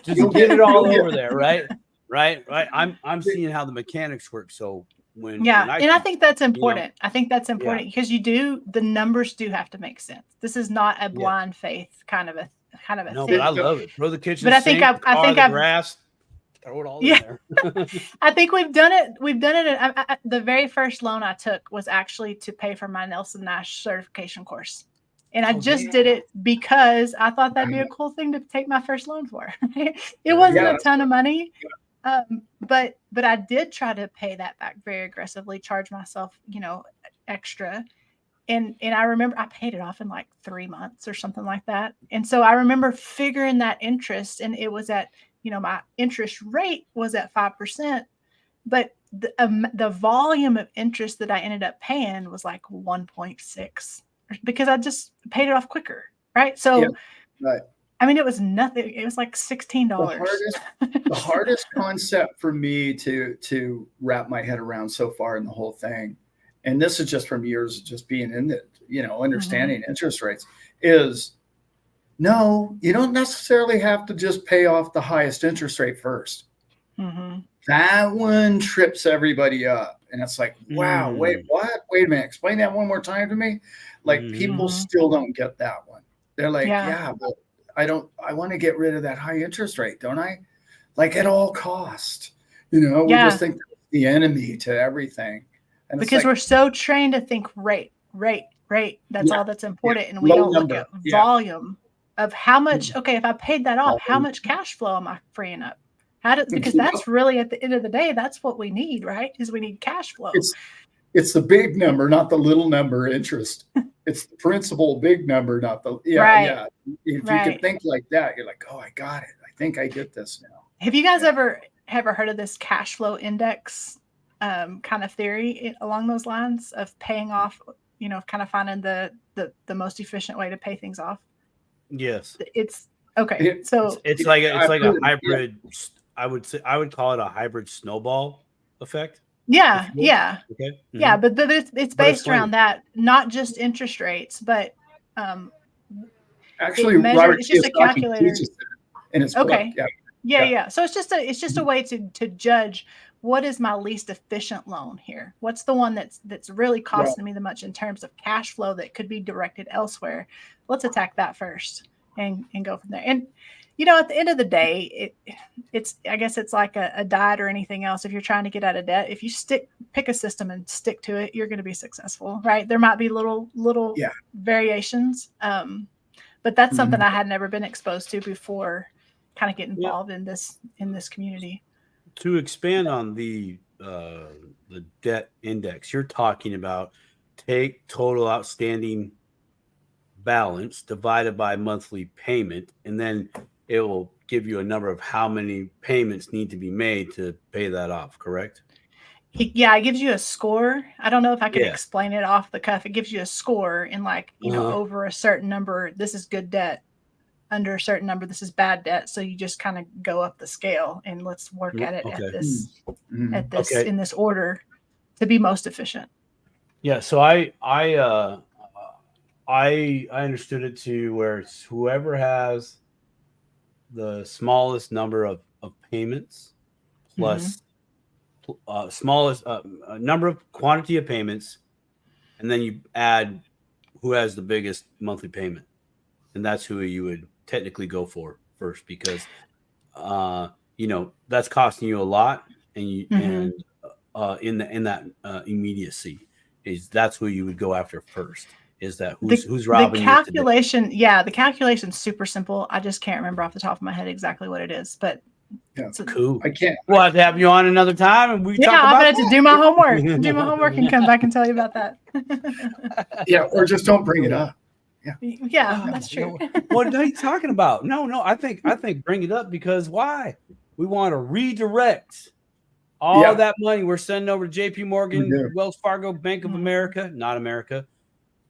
Just get it all over there, right? Right. I'm seeing how the mechanics work. So when I think that's important. I think that's important because the numbers do have to make sense. This is not a blind faith kind of a thing. But I love it. Throw the kitchen but sink, the grass, throw it all in there. I think we've done it. The very first loan I took was actually to pay for my Nelson Nash certification course. And I just did it because I thought that'd be a cool thing to take my first loan for. It wasn't a ton of money, but I did try to pay that back very aggressively, charge myself, extra. And I remember I paid it off in like 3 months or something like that. And so I remember figuring that interest, and it was at, my interest rate was at 5%, but the volume of interest that I ended up paying was like 1.6. Because I just paid it off quicker, right? So, I mean, it was nothing. It was like $16. The hardest concept for me to wrap my head around so far in the whole thing, and this is just from years of just being in it, understanding interest rates, is no, you don't necessarily have to just pay off the highest interest rate first. Mm-hmm. That one trips everybody up. And it's like, wow, wait, what? Wait a minute. Explain that one more time to me. Like people still don't get that one. They're like, but I want to get rid of that high interest rate, don't I? Like at all cost, we just think that's the enemy to everything. And because we're so trained to think rate. That's all that's important. And we don't look at volume of how much, okay, if I paid that off, how much cash flow am I freeing up? Because that's really at the end of the day, that's what we need, right? Is we need cash flow. It's the big number, not the little number interest. It's the principal big number, not the If you can think like that, you're like, oh, I got it. I think I get this now. Have you guys ever heard of this cash flow index kind of theory along those lines of paying off, kind of finding the most efficient way to pay things off? Yes. It's okay. So it's like a hybrid. I would call it a hybrid snowball effect. Yeah. Okay. Mm-hmm. Yeah, but it's based around that, not just interest rates, but actually, Robert, it's just a calculator. And it's okay. Yeah. So it's just a way to judge what is my least efficient loan here. What's the one that's really costing me the much in terms of cash flow that could be directed elsewhere? Let's attack that first and go from there. And at the end of the day, I guess it's like a diet or anything else. If you're trying to get out of debt, if you pick a system and stick to it, you're going to be successful, right? There might be little variations, but that's something I had never been exposed to before, kind of getting involved in this community. To expand on the debt index, you're talking about take total outstanding balance divided by monthly payment, and then it will give you a number of how many payments need to be made to pay that off, correct? It gives you a score. I don't know if I can explain it off the cuff. It gives you a score in over a certain number. This is good debt. under a certain number, this is bad debt. So you just kind of go up the scale and let's work at it Okay. at this Okay. in this order to be most efficient. Yeah. So I understood it to where it's whoever has the smallest number of payments plus smallest number of quantity of payments, and then you add who has the biggest monthly payment, and that's who you would technically go for first, because that's costing you a lot, and you and in that immediacy that's who you would go after first. Is that who's robbing the calculation? Yeah, the calculation's super simple. I just can't remember off the top of my head exactly what it is, but yeah, cool. I can't. We'll have to have you on another time, and we talk about I'm going to do my homework. Do my homework and come back and tell you about that. Yeah, or just don't bring it up. Yeah, that's true. What are you talking about? No, I think bring it up, because why? We want to redirect all that money we're sending over to JP Morgan, Wells Fargo, Bank of America, not America,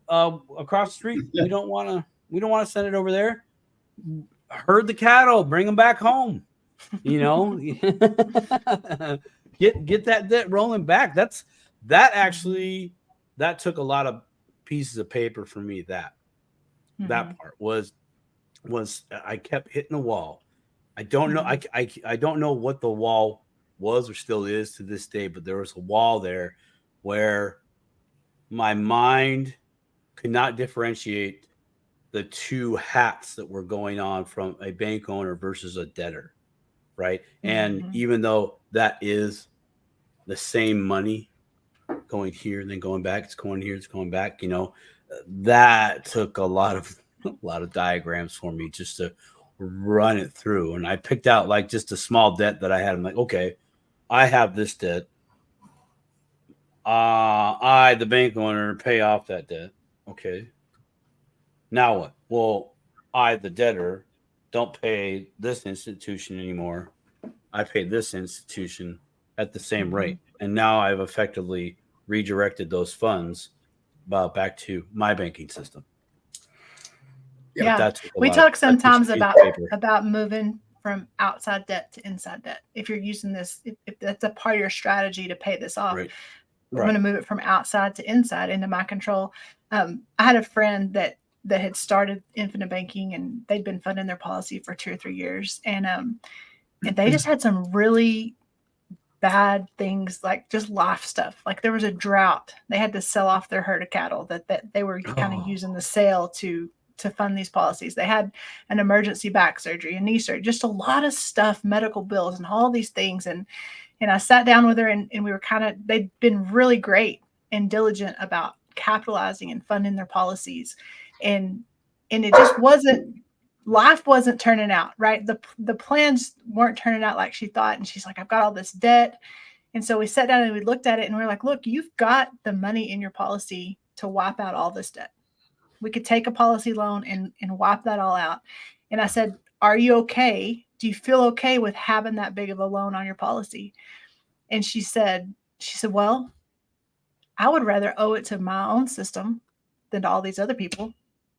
across the street. We don't want to send it over there. Herd the cattle, bring them back home. Get that debt rolling back. That took a lot of pieces of paper for me. That part was I kept hitting the wall. I don't know. I don't know what the wall was or still is to this day, but there was a wall there where my mind could not differentiate the two hats that were going on from a bank owner versus a debtor. Right. And even though that is the same money going here and then going back, it's going here, it's going back, that took a lot of diagrams for me just to run it through. And I picked out like just a small debt that I had. I'm like, okay, I have this debt. I, the bank owner, pay off that debt. Okay. Now what? Well, I, the debtor, don't pay this institution anymore. I pay this institution at the same rate. And now I've effectively redirected those funds back to my banking system. Yeah. We talk sometimes about moving from outside debt to inside debt. If you're using this, if that's a part of your strategy to pay this off, we're going to move it from outside to inside into my control. I had a friend that had started infinite banking, and they'd been funding their policy for 2 or 3 years. And they just had some really bad things, like just life stuff. Like there was a drought. They had to sell off their herd of cattle that they were kind of using the sale to fund these policies. They had an emergency back surgery, a knee surgery, just a lot of stuff, medical bills and all these things. And I sat down with her, and we were they'd been really great and diligent about capitalizing and funding their policies. And it just life wasn't turning out right. The plans weren't turning out like she thought. And she's like, I've got all this debt. And so we sat down and we looked at it, and we're like, look, you've got the money in your policy to wipe out all this debt. We could take a policy loan and wipe that all out. And I said, are you okay? Do you feel okay with having that big of a loan on your policy? And she said, well, I would rather owe it to my own system than to all these other people,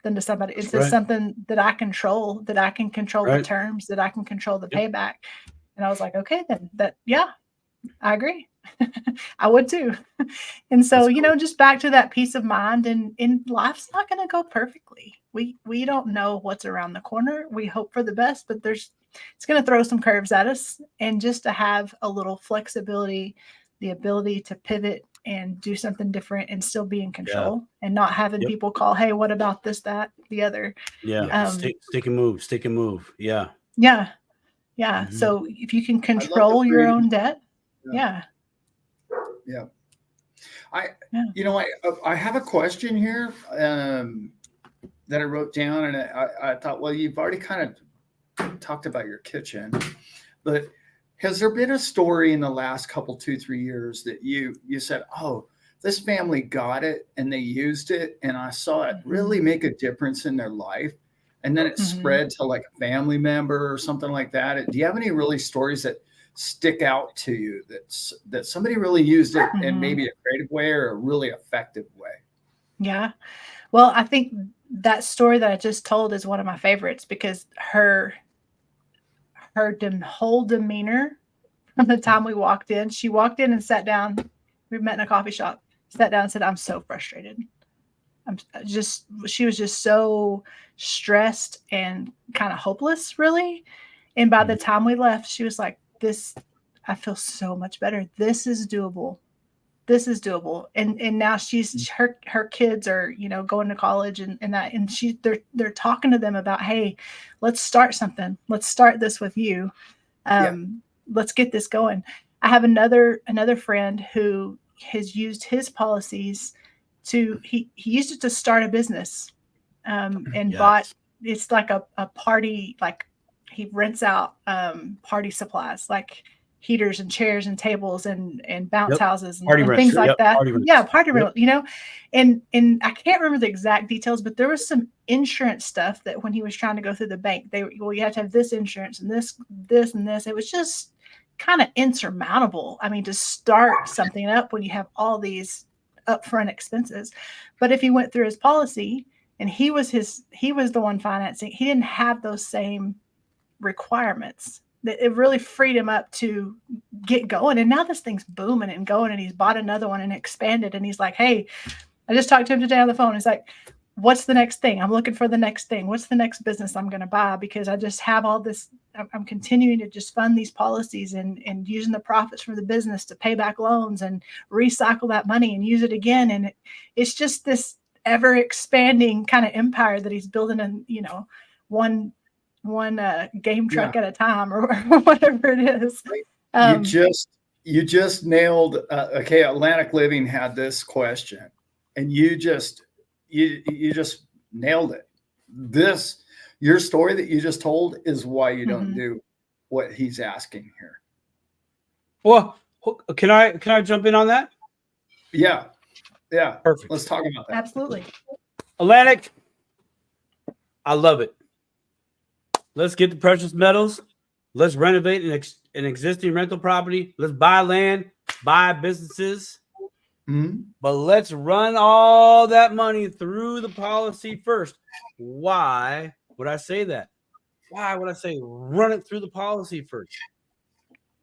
than to somebody. It's just something that I control, that I can control the terms, that I can control the payback. And I was like, okay, then I agree. I would too. And so, just back to that peace of mind, and life's not going to go perfectly. We don't know what's around the corner. We hope for the best, but it's going to throw some curves at us. And just to have a little flexibility, the ability to pivot and do something different and still be in control, and not having people call, hey, what about this, that, the other? Stick and move. Yeah. So if you can control your own debt. I have a question here that I wrote down, and I thought, well, you've already kind of talked about your kitchen, but has there been a story in the last couple, 2-3 years that you said, oh, this family got it and they used it, and I saw it really make a difference in their life, and then it spread to like a family member or something like that? Do you have any really stories that stick out to you that somebody really used it in maybe a creative way or a really effective way? Yeah. Well, I think that story that I just told is one of my favorites because her whole demeanor from the time we walked in, she walked in and sat down. We met in a coffee shop, sat down and said, I'm so frustrated. She was just so stressed and kind of hopeless, really. And by the time we left, she was like, I feel so much better. This is doable. This is doable. And now her kids are, going to college and that, and they're talking to them about, hey, let's start something. Let's start this with you. Let's get this going. I have another friend who has used his policies he used it to start a business, and bought, it's like a party, like he rents out party supplies, like heaters and chairs and tables and bounce houses and things like that. Party rental, and I can't remember the exact details, but there was some insurance stuff that when he was trying to go through the bank, you have to have this insurance and this and this. It was just kind of insurmountable. I mean, to start something up when you have all these upfront expenses. But if he went through his policy and he was the one financing, he didn't have those same requirements. It really freed him up to get going. And now this thing's booming and going, and he's bought another one and expanded. And he's like, hey, I just talked to him today on the phone. He's like, what's the next thing? I'm looking for the next thing. What's the next business I'm going to buy? Because I just have all this. I'm continuing to just fund these policies and using the profits from the business to pay back loans and recycle that money and use it again. And it's just this ever expanding kind of empire that he's building in, one game truck at a time or whatever it is. You just nailed. Okay, Atlantic Living had this question, and you just nailed it. Your story that you just told is why you don't do what he's asking here. Well, can I jump in on that? Yeah. Perfect. Let's talk about that. Absolutely. Atlantic, I love it. Let's get the precious metals. Let's renovate an existing rental property. Let's buy land, buy businesses. But let's run all that money through the policy first. Why would I say that? Why would I say run it through the policy first?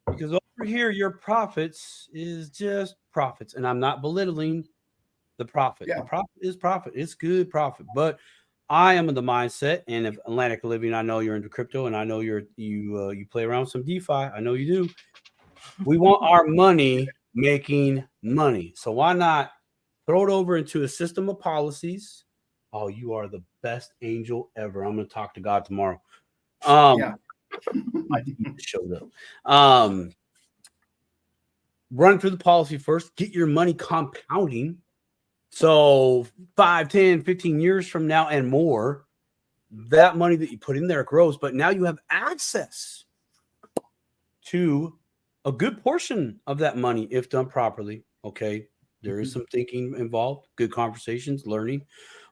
Because over here, your profits is just profits. And I'm not belittling the profit. The profit is profit. It's good profit. But I am in the mindset, and if Atlantic Living, I know you're into crypto, and I know you play around with some DeFi. I know you do. We want our money making money. So why not throw it over into a system of policies? Oh, you are the best angel ever. I'm going to talk to God tomorrow. I think you showed up. Run through the policy first. Get your money compounding. So 5, 10, 15 years from now and more, that money that you put in there grows. But now you have access to a good portion of that money if done properly. Okay. There is some thinking involved, good conversations, learning.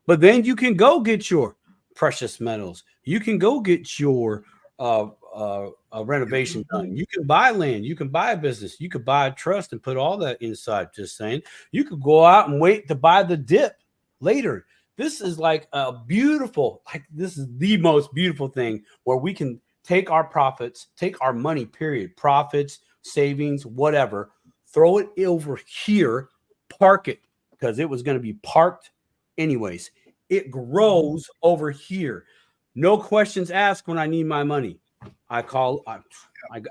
But then you can go get your precious metals. You can go get your renovation done. You can buy land. You can buy a business. You could buy a trust and put all that inside. Just saying. You could go out and wait to buy the dip later. This is like a beautiful, this is the most beautiful thing where we can take our profits, take our money, period, profits, savings, whatever, throw it over here, park it, because it was going to be parked anyways. It grows over here. No questions asked when I need my money. I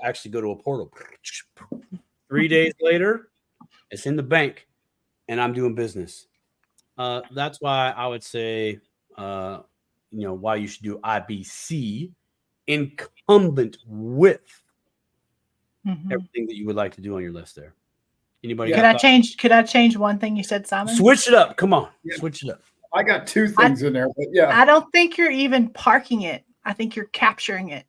actually go to a portal. 3 days later, it's in the bank, and I'm doing business. That's why I would say, why you should do IBC incumbent with everything that you would like to do on your list there. Anybody? Could I change one thing you said, Simon? Switch it up. Come on. Yeah. Switch it up. I got two things in there, but yeah. I don't think you're even parking it. I think you're capturing it.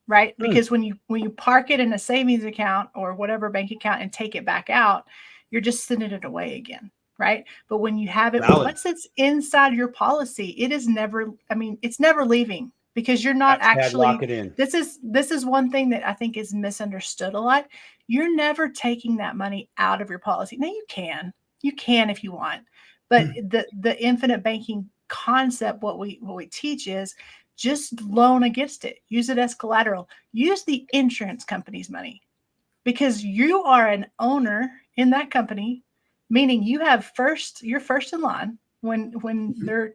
Right? Because when you park it in a savings account or whatever bank account and take it back out, you're just sending it away again. Right. But when you have it, once it's inside your policy, it's never leaving, because you're not lock it in. This is one thing that I think is misunderstood a lot. You're never taking that money out of your policy. Now you can if you want, but the infinite banking concept, what we teach is just loan against it. Use it as collateral. Use the insurance company's money, because you are an owner in that company, meaning you're first in line when they're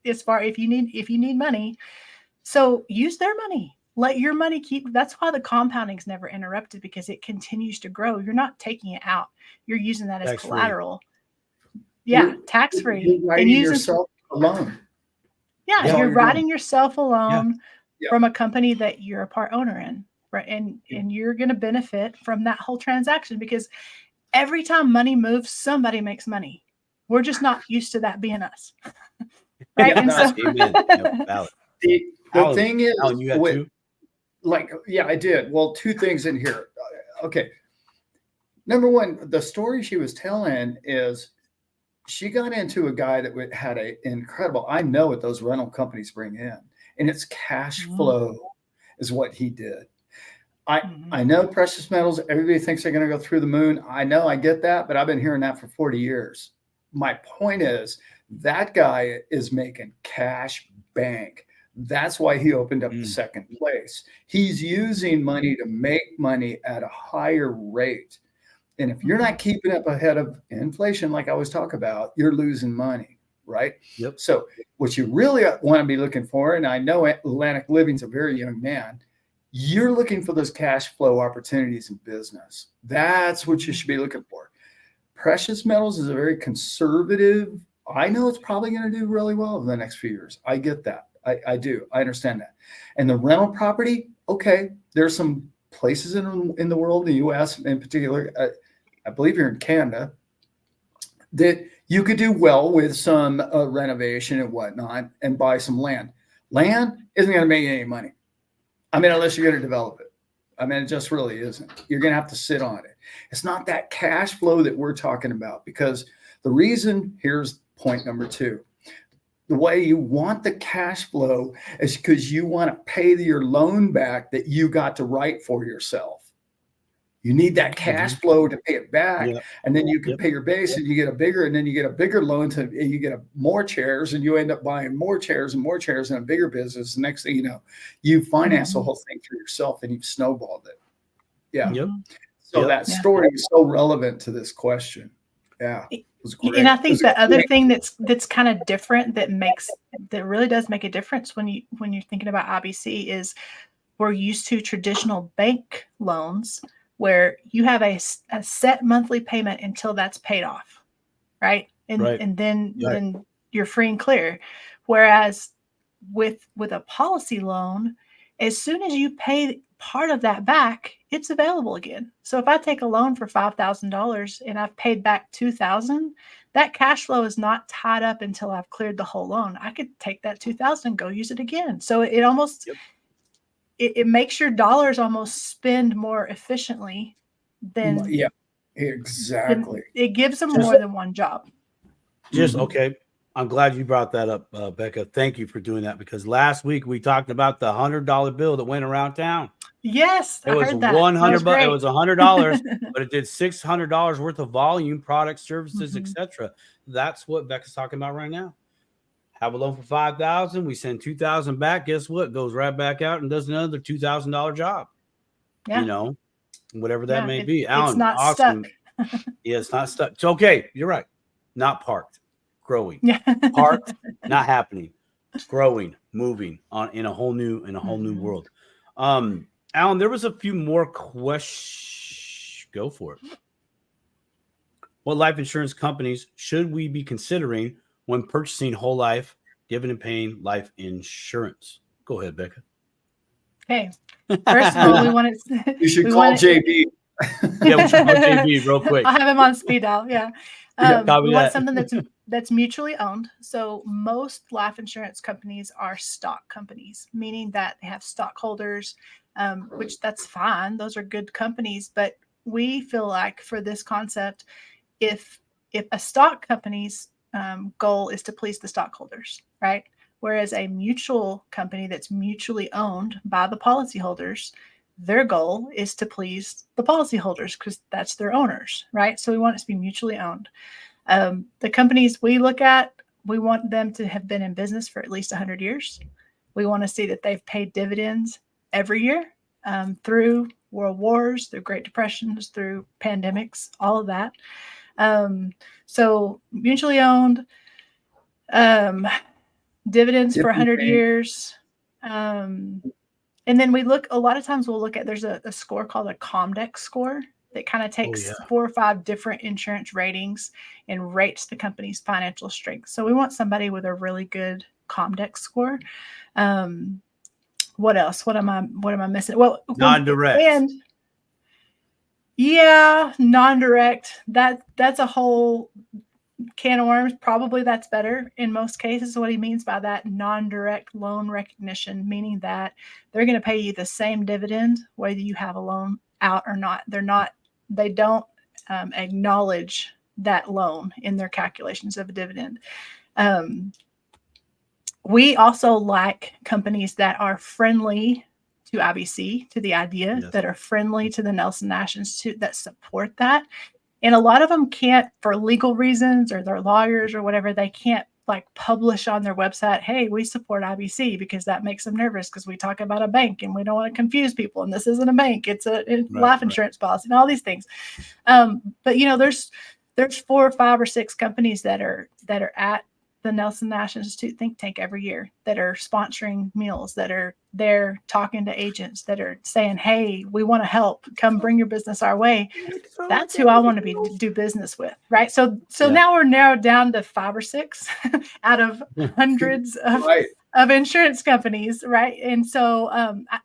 if you need money. So use their money. Let your money that's why the compounding is never interrupted, because it continues to grow. You're not taking it out. You're using that as collateral. Yeah, tax free. You're writing yourself a loan. Yeah, you're writing yourself a loan Yeah. from a company that you're a part owner in, right? And you're going to benefit from that whole transaction, because every time money moves, somebody makes money. We're just not used to that being us, right? Yeah, And so, the thing is, Allan, you had two? I did. Well, two things in here. Okay. Number one, the story she was telling is she got into a guy that had an incredible, I know what those rental companies bring in, and it's cash flow is what he did. I know precious metals, everybody thinks they're going to go through the moon. I know, I get that, but I've been hearing that for 40 years. My point is that guy is making cash bank. That's why he opened up the second place. He's using money to make money at a higher rate. And if you're not keeping up ahead of inflation, like I always talk about, you're losing money, right? Yep. So what you really want to be looking for, and I know Atlantic Living's a very young man, you're looking for those cash flow opportunities in business. That's what you should be looking for. Precious metals is a very conservative. I know it's probably going to do really well in the next few years. I get that. I do. I understand that. And the rental property, okay, there's some places in the world, the U.S. in particular, I believe you're in Canada, that you could do well with some renovation and whatnot and buy some land. Land isn't going to make any money. I mean, unless you're going to develop it. I mean, it just really isn't. You're going to have to sit on it. It's not that cash flow that we're talking about, because the reason, here's point number two. The way you want the cash flow is because you want to pay your loan back that you got to write for yourself. You need that cash flow to pay it back, and then you can pay your base, and you get a bigger loan you get more chairs, and you end up buying more chairs and a bigger business. The next thing you know, you finance the whole thing for yourself, and you've snowballed it. Yeah. Yep. So that story is so relevant to this question. Yeah. And I think the other thing that's kind of different that really does make a difference when you're thinking about IBC is we're used to traditional bank loans where you have a set monthly payment until that's paid off, right? And then you're free and clear. Whereas with a policy loan, as soon as you pay part of that back, it's available again. So if I take a loan for $5,000 and I've paid back $2,000, that cash flow is not tied up until I've cleared the whole loan. I could take that $2,000 and go use it again. So it almost it makes your dollars almost spend more efficiently than exactly. It gives them more than one job. Okay. I'm glad you brought that up, Becca. Thank you for doing that, because last week we talked about the $100 bill that went around town. Yes, it was heard that. $100. It was $100, but it did $600 worth of volume, products, services, etc. That's what Becca's talking about right now. Have a loan for $5,000. We send $2,000 back. Guess what? Goes right back out and does another $2,000 job. Yeah. You know, whatever that may be. Allan, it's not awesome. Stuck. Yeah, it's not stuck. It's okay. You're right. Not parked. Growing. Parked, not happening. Growing, moving on in a whole new world. Allan, there was a few more questions. Go for it. What life insurance companies should we be considering when purchasing whole life, dividend paying life insurance? Go ahead, Becca. Okay. First of all, we want to. You should call JB. Yeah, we should call JB real quick. I'll have him on speed dial. Yeah. We want something that's mutually owned. So most life insurance companies are stock companies, meaning that they have stockholders, which that's fine. Those are good companies. But we feel like for this concept, if a stock company's goal is to please the stockholders, right? Whereas a mutual company that's mutually owned by the policyholders, their goal is to please the policyholders because that's their owners, right? So we want it to be mutually owned. The companies we look at, we want them to have been in business for at least 100 years. We want to see that they've paid dividends every year, through world wars, through Great Depressions, through pandemics, all of that. So mutually owned, dividends for 100 years. And then we look, a lot of times we'll look at, there's a score called a Comdex score that kind of takes 4 or 5 different insurance ratings and rates the company's financial strength. So we want somebody with a really good Comdex score. What else? What am I missing? Well, non-direct. And yeah, non-direct. That's a whole can of worms. Probably that's better in most cases. What he means by that, non-direct loan recognition, meaning that they're going to pay you the same dividend whether you have a loan out or not. They don't acknowledge that loan in their calculations of a dividend. We also like companies that are friendly to IBC, to the idea, that are friendly to the Nelson Nash Institute, that support that. And a lot of them can't, for legal reasons or their lawyers or whatever, they can't like publish on their website, hey, we support IBC, because that makes them nervous because we talk about a bank and we don't want to confuse people. And this isn't a bank, it's a life insurance policy and all these things. But there's 4 or 5 or 6 companies that are at the Nelson Nash Institute think tank every year, that are sponsoring meals, that are there talking to agents, that are saying, hey, we want to help, come bring your business our way. That's who I want to do business with. Right. So now we're narrowed down to 5 or 6 out of hundreds of insurance companies. Right. And so,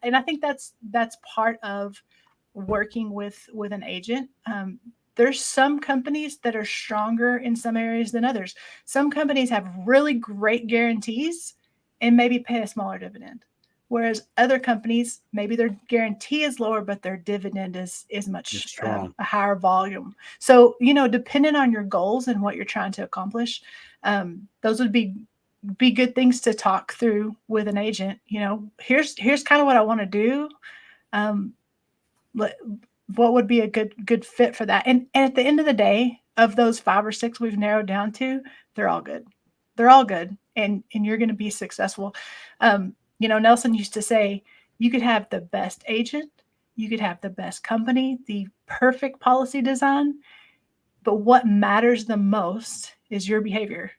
and I think that's part of working with an agent. There's some companies that are stronger in some areas than others. Some companies have really great guarantees and maybe pay a smaller dividend. Whereas other companies, maybe their guarantee is lower, but their dividend is much a higher volume. So, depending on your goals and what you're trying to accomplish, those would be good things to talk through with an agent. Here's kind of what I want to do. What would be a good fit for that? And at the end of the day, of those 5 or 6 we've narrowed down to, they're all good. They're all good. And you're going to be successful. Nelson used to say, you could have the best agent, you could have the best company, the perfect policy design, but what matters the most is your behavior.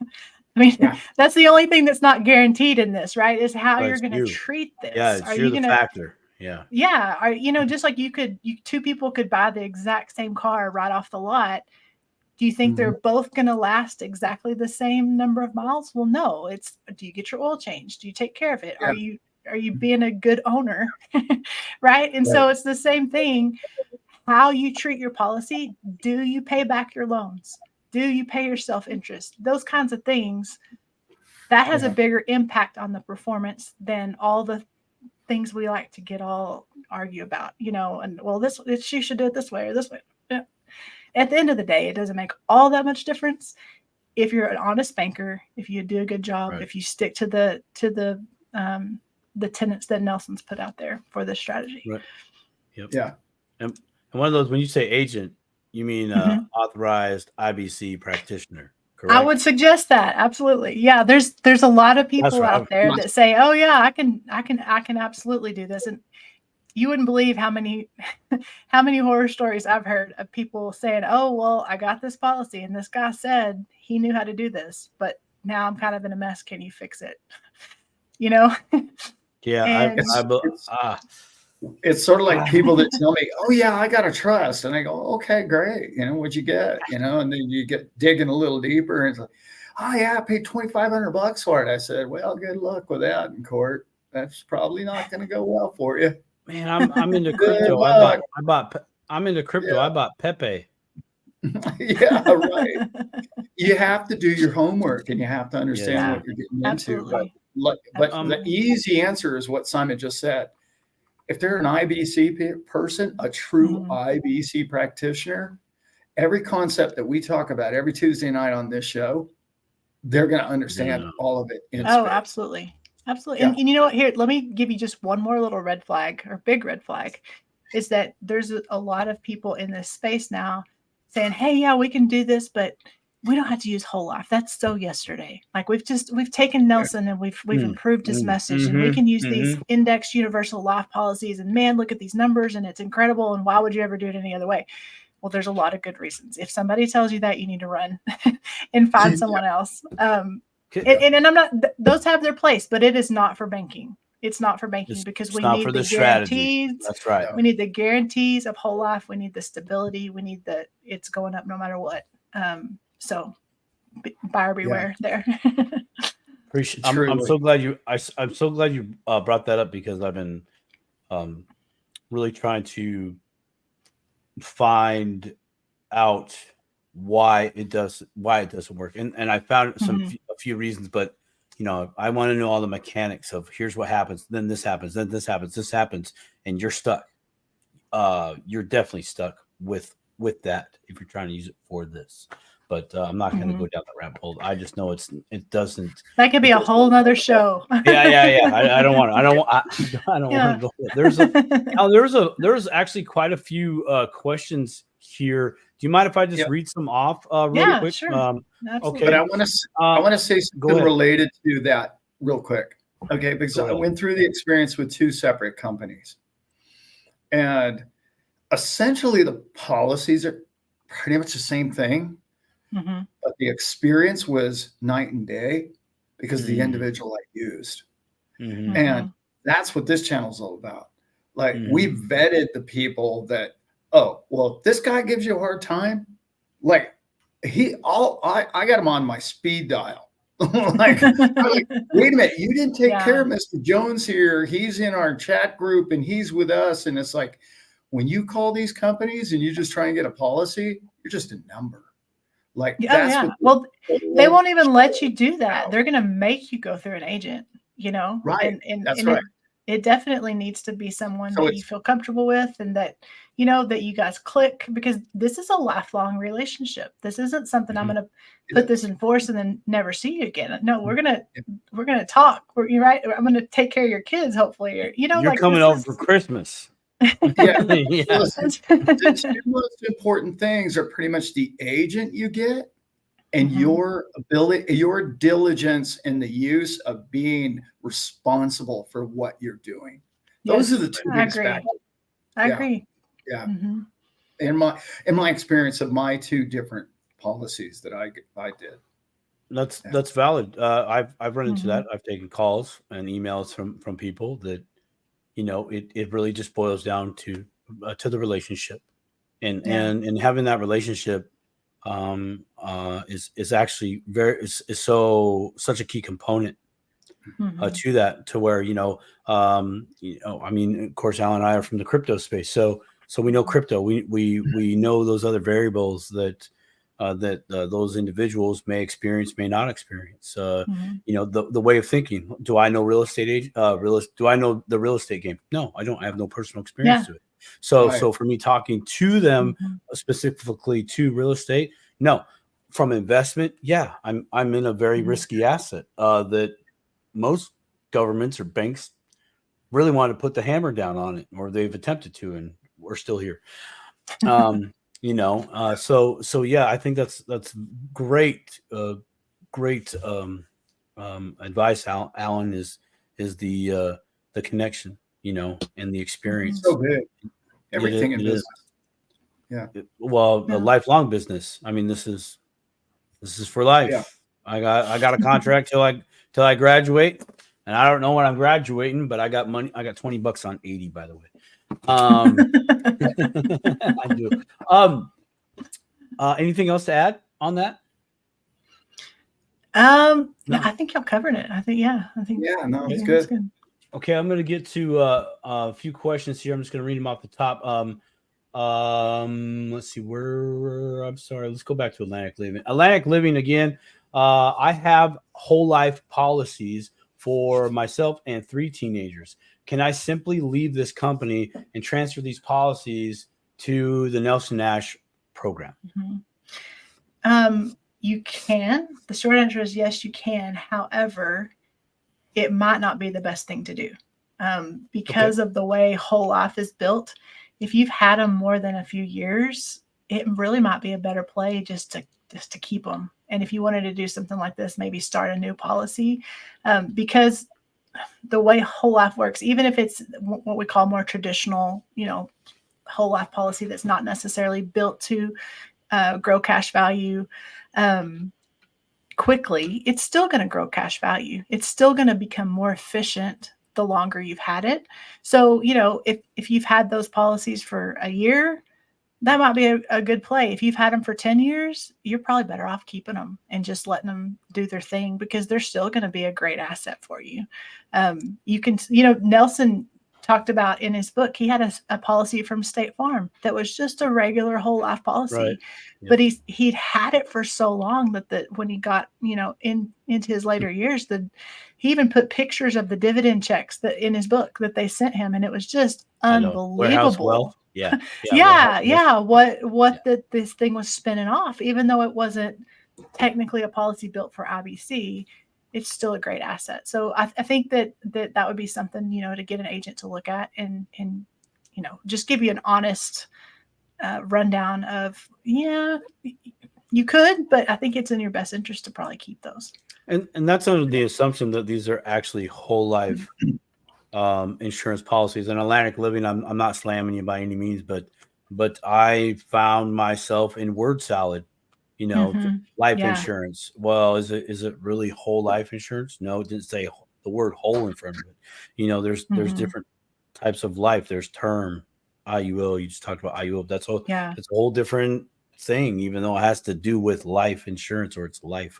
I mean, that's the only thing that's not guaranteed in this, right? Is how you're going to treat this. Yeah, it's the factor. Yeah. Yeah. Or, just like 2 people could buy the exact same car right off the lot. Do you think they're both going to last exactly the same number of miles? Well, no. It's, do you get your oil changed? Do you take care of it? Yeah. Are you being a good owner? Right. And so it's the same thing. How you treat your policy. Do you pay back your loans? Do you pay yourself interest? Those kinds of things. That has a bigger impact on the performance than all the things we like to argue about, and well, she should do it this way or this way. Yeah. At the end of the day, it doesn't make all that much difference if you're an honest banker, if you do a good job, if you stick to the tenets that Nelson's put out there for this strategy. Right. Yep. Yeah. And one of those, when you say agent, you mean authorized IBC practitioner. Correct? I would suggest that. Absolutely. Yeah. There's a lot of people out there that say, oh yeah, I can absolutely do this. And you wouldn't believe how many horror stories I've heard of people saying, oh, well, I got this policy and this guy said he knew how to do this, but now I'm kind of in a mess. Can you fix it? Yeah. It's sort of like people that tell me, oh yeah, I got a trust. And I go, okay, great. What'd you get? And then you get digging a little deeper and it's like, oh yeah, I paid $2,500 for it. I said, well, good luck with that in court. That's probably not going to go well for you. Man, I'm into crypto. I'm into crypto. Yeah. I bought Pepe. Yeah, right. You have to do your homework and you have to understand what you're getting into. But the easy answer is what Simon just said. If they're an IBC person, a true IBC practitioner, every concept that we talk about every Tuesday night on this show, they're going to understand all of it. Absolutely. Absolutely. Yeah. And you know what? Here, let me give you just one more little red flag or big red flag, is that there's a lot of people in this space now saying, hey, yeah, we can do this, but we don't have to use whole life. That's so yesterday. Like we've taken Nelson and we've improved his message, and we can use these index universal life policies, and man, look at these numbers and it's incredible. And why would you ever do it any other way? Well, there's a lot of good reasons. If somebody tells you that, you need to run and find someone else. And I'm not, those have their place, but it is not for banking. It's not for banking because we need the guarantees. That's right. We need the guarantees of whole life. We need the stability. We need it's going up no matter what. So buyer beware there. Appreciate. I'm so glad you. I'm so glad you brought that up, because I've been really trying to find out why it doesn't work, and I found a few reasons, but I want to know all the mechanics of here's what happens, then this happens, then this happens, and you're stuck. You're definitely stuck with that if you're trying to use it for this. But I'm not going to go down that rabbit hole. I just know it doesn't. That could be a whole nother show. Yeah. I don't want to go there. There's actually quite a few questions here. Do you mind if I just read some off really quick? Sure. Okay. But I want to say something related to that real quick. Okay, because I went through the experience with two separate companies, and essentially the policies are pretty much the same thing. But the experience was night and day because of the individual I used. And that's what this channel is all about. Like we vetted the people that, oh, well, if this guy gives you a hard time, like I got him on my speed dial. like, wait a minute, you didn't take care of Mr. Jones here. He's in our chat group and he's with us. And it's like, when you call these companies and you just try and get a policy, you're just a number. Like, well, they won't even let you do that. They're going to make you go through an agent, Right. And that's right. It definitely needs to be someone that you feel comfortable with, and that, that you guys click, because this is a lifelong relationship. This isn't something I'm going to put this in force and then never see you again. No, we're going to talk. You're right. I'm going to take care of your kids, hopefully, or, you're like, coming over for Christmas. The two most important things are pretty much the agent you get and your ability, your diligence in the use of being responsible for what you're doing. Those are the two biggest factors. I agree. Yeah. In my experience of my two different policies that I did. That's valid. I've run into that. I've taken calls and emails from people that, it really just boils down to the relationship, and having that relationship is actually such a key component to that, to where I mean, of course, Allan and I are from the crypto space, so we know crypto. We know those other variables that those individuals may experience, may not experience. The way of thinking. Do I know real estate do I know the real estate game? No, I don't. I have no personal experience to it. So for me talking to them specifically to real estate, no. From investment, I'm in a very risky asset that most governments or banks really want to put the hammer down on it, or they've attempted to, and we're still here. So I think that's great. Great advice, Allan, is the connection, and the experience. So big. Everything in business. A lifelong business. I mean, this is for life. Yeah. I got a contract till I graduate, and I don't know when I'm graduating, but I got money. I got $20 on 80, by the way. I do. Anything else to add on that? No. I think y'all covered it. It's good. Okay, I'm going to get to a few questions here. I'm just going to read them off the top. Let's see where. I'm sorry. Let's go back to Atlantic Living. Atlantic Living again. I have whole life policies for myself and 3 teenagers. Can I simply leave this company and transfer these policies to the Nelson Nash program? You can. The short answer is yes, you can. However, it might not be the best thing to do because of the way whole life is built. If you've had them more than a few years, it really might be a better play just to to keep them. And if you wanted to do something like this, maybe start a new policy, because the way whole life works, even if it's what we call more traditional, whole life policy that's not necessarily built to grow cash value quickly, it's still going to grow cash value. It's still going to become more efficient the longer you've had it. So, if you've had those policies for a year, that might be a good play. If you've had them for 10 years, you're probably better off keeping them and just letting them do their thing, because they're still going to be a great asset for you. You can, Nelson talked about in his book, he had a policy from State Farm that was just a regular whole life policy. Right. Yep. But he'd had it for so long that when he got, into his later years, he even put pictures of the dividend checks that in his book that they sent him. And it was just unbelievable. Yeah. What this thing was spinning off, even though it wasn't technically a policy built for IBC, it's still a great asset. So I think that would be something, to get an agent to look at and just give you an honest rundown of, you could, but I think it's in your best interest to probably keep those. And that's under the assumption that these are actually whole life insurance policies. And Atlantic Living, I'm not slamming you by any means, but I found myself in word salad, life insurance. Well, is it really whole life insurance? No, it didn't say the word whole in front of it. There's different types of life. There's term, IUL. You just talked about IUL. That's a whole different thing, even though it has to do with life insurance or it's life.